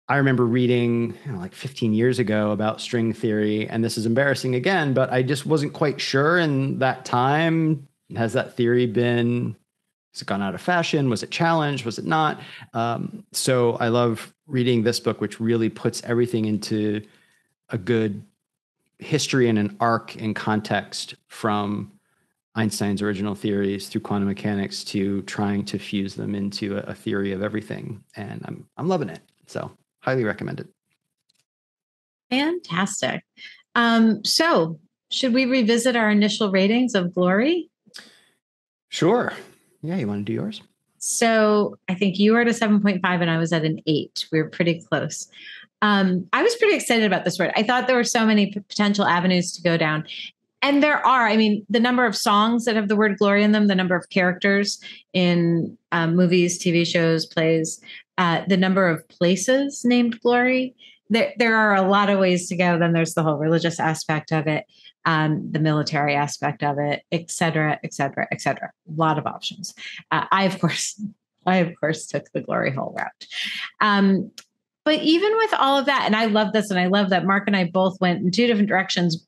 I remember reading like 15 years ago about string theory, and this is embarrassing again, but I just wasn't quite sure in that time. Has that theory has it gone out of fashion? Was it challenged? Was it not? So I love reading this book, which really puts everything into a good history and an arc in context, from Einstein's original theories through quantum mechanics to trying to fuse them into a theory of everything. And I'm loving it. So highly recommend it. Fantastic. So should we revisit our initial ratings of Glory? Sure. Yeah, you want to do yours? So I think you were at a 7.5 and I was at an 8. We were pretty close. I was pretty excited about this word. I thought there were so many potential avenues to go down. And there are, the number of songs that have the word glory in them, the number of characters in movies, TV shows, plays, the number of places named glory. There are a lot of ways to go. Then there's the whole religious aspect of it, the military aspect of it, et cetera, et cetera, et cetera. A lot of options. I of course took the glory hole route. But even with all of that, and I love this, and I love that Mark and I both went in two different directions.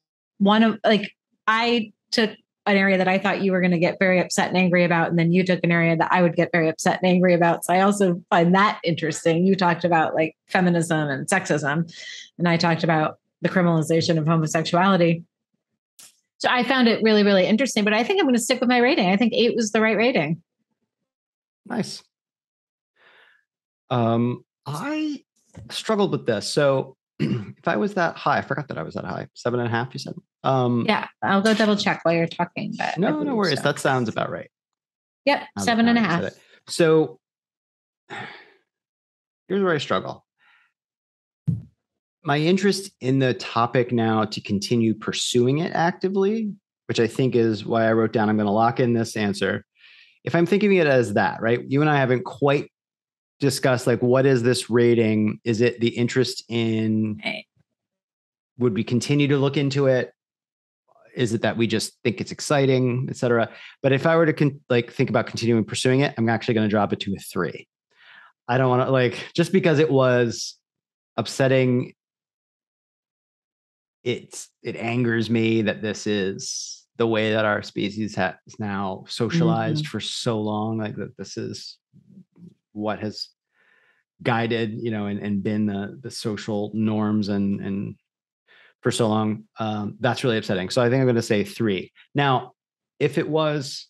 I took an area that I thought you were going to get very upset and angry about. And then you took an area that I would get very upset and angry about. So I also find that interesting. You talked about like feminism and sexism, and I talked about the criminalization of homosexuality. So I found it really, really interesting, but I think I'm going to stick with my rating. I think 8 was the right rating. Nice. I struggled with this. So if I was that high, I forgot that I was that high. 7.5, you said? Yeah, I'll go double check while you're talking. But no worries. So. That sounds about right. Yep, 7.5. So here's where I struggle. My interest in the topic now to continue pursuing it actively, which I think is why I wrote down, I'm going to lock in this answer. If I'm thinking it as that, right? You and I haven't quite discussed like, what is this rating? Is it the interest in, would we continue to look into it? Is it that we just think it's exciting, et cetera? But if I were to think about continuing pursuing it, I'm actually going to drop it to a 3. I don't want to just because it was upsetting. It angers me that this is the way that our species has now socialized for so long. Like that, this is what has guided, and been the social norms and for so long. That's really upsetting. So I think I'm going to say 3. Now, if it was,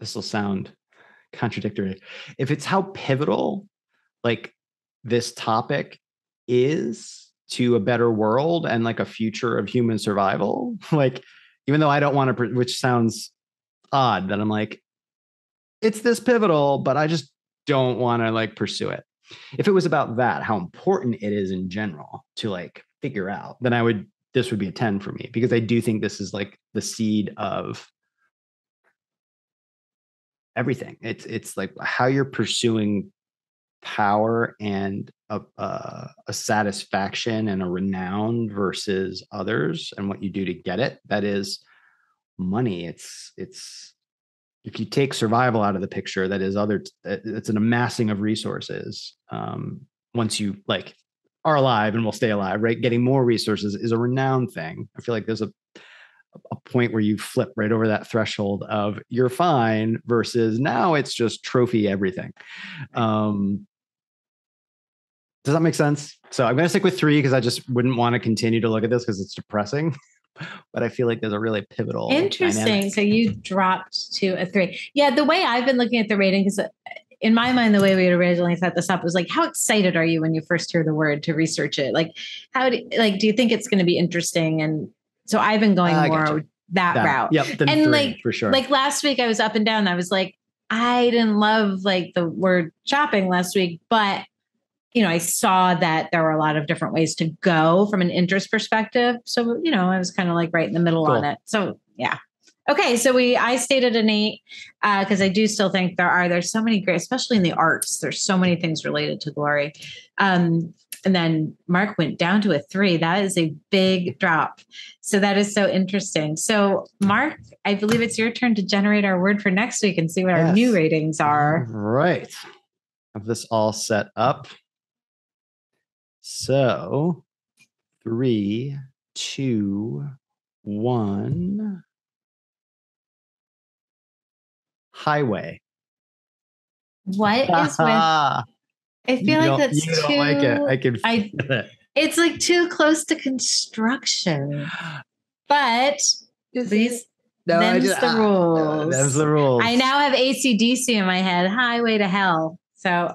this will sound contradictory. If it's how pivotal like this topic is to a better world and like a future of human survival, like, even though I don't want to, which sounds odd that I'm like, it's this pivotal, but I just don't want to like pursue it. If it was about that, how important it is in general to like figure out, then this would be a 10 for me, because I do think this is like the seed of everything. It's like how you're pursuing power and a satisfaction and a renown versus others, and what you do to get it. That is money. It's if you take survival out of the picture, that is it's an amassing of resources. Once you like are alive and will stay alive, right? Getting more resources is a renown thing. I feel like there's a point where you flip right over that threshold of you're fine versus now it's just trophy everything. Does that make sense? So I'm going to stick with 3 because I just wouldn't want to continue to look at this because it's depressing. But I feel like there's a really pivotal. Interesting. Dynamic. So you dropped to a 3. Yeah, the way I've been looking at the rating, because in my mind, the way we had originally set this up was like, how excited are you when you first hear the word to research it? Like, do you think it's going to be interesting? And so I've been going more that route. Yep. And 3, for sure. Like last week, I was up and down. I was like, I didn't love like the word shopping last week, but I saw that there were a lot of different ways to go from an interest perspective. So, I was kind of like right in the middle on it. So, yeah. Okay. So I stayed at an 8 because I do still think there's so many great, especially in the arts, there's so many things related to glory. And then Mark went down to a 3. That is a big drop. So that is so interesting. So Mark, I believe it's your turn to generate our word for next week and see what our new ratings are. All right. Have this all set up. So 3, 2, 1. Highway. What is with? I feel like that's you don't like it. I can feel it. It's like too close to construction. But them's the rules. Them's the rules. I now have AC/DC in my head. Highway to hell. So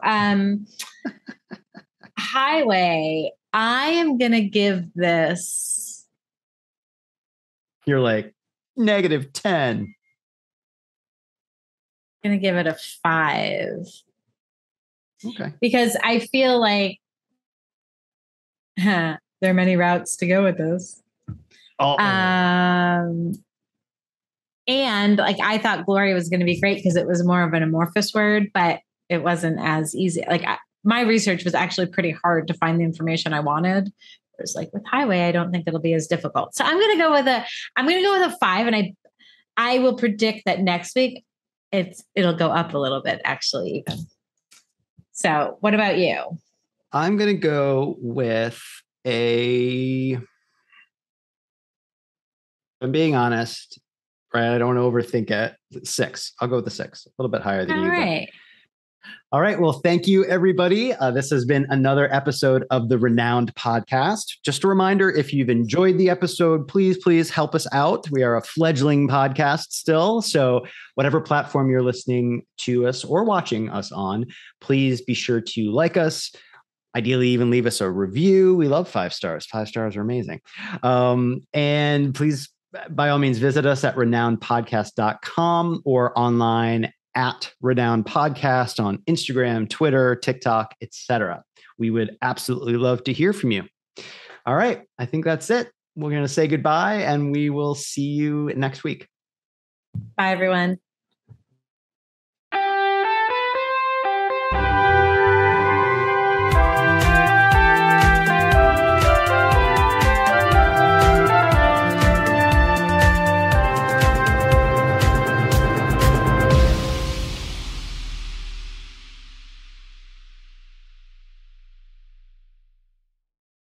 Highway. I am gonna give this. You're like -10. I'm gonna give it a 5. Okay. Because I feel like there are many routes to go with this. And like I thought glory was going to be great because it was more of an amorphous word, but it wasn't as easy. Like my research was actually pretty hard to find the information I wanted. It was like with highway, I don't think it'll be as difficult. So I'm going to go with a 5, and I will predict that next week it'll go up a little bit actually even. So what about you? I'm going to go with if I'm being honest, right? I don't want to overthink it. 6. I'll go with the 6. A little bit higher than All you. right. All right. Well, thank you, everybody. This has been another episode of the ReNouned podcast. Just a reminder, if you've enjoyed the episode, please help us out. We are a fledgling podcast still. So whatever platform you're listening to us or watching us on, please be sure to like us. Ideally, even leave us a review. We love 5 stars. 5 stars are amazing. And please, by all means, visit us at renownedpodcast.com or online at ReNouned Podcast on Instagram, Twitter, TikTok, etc. We would absolutely love to hear from you. All right. I think that's it. We're going to say goodbye and we will see you next week. Bye, everyone.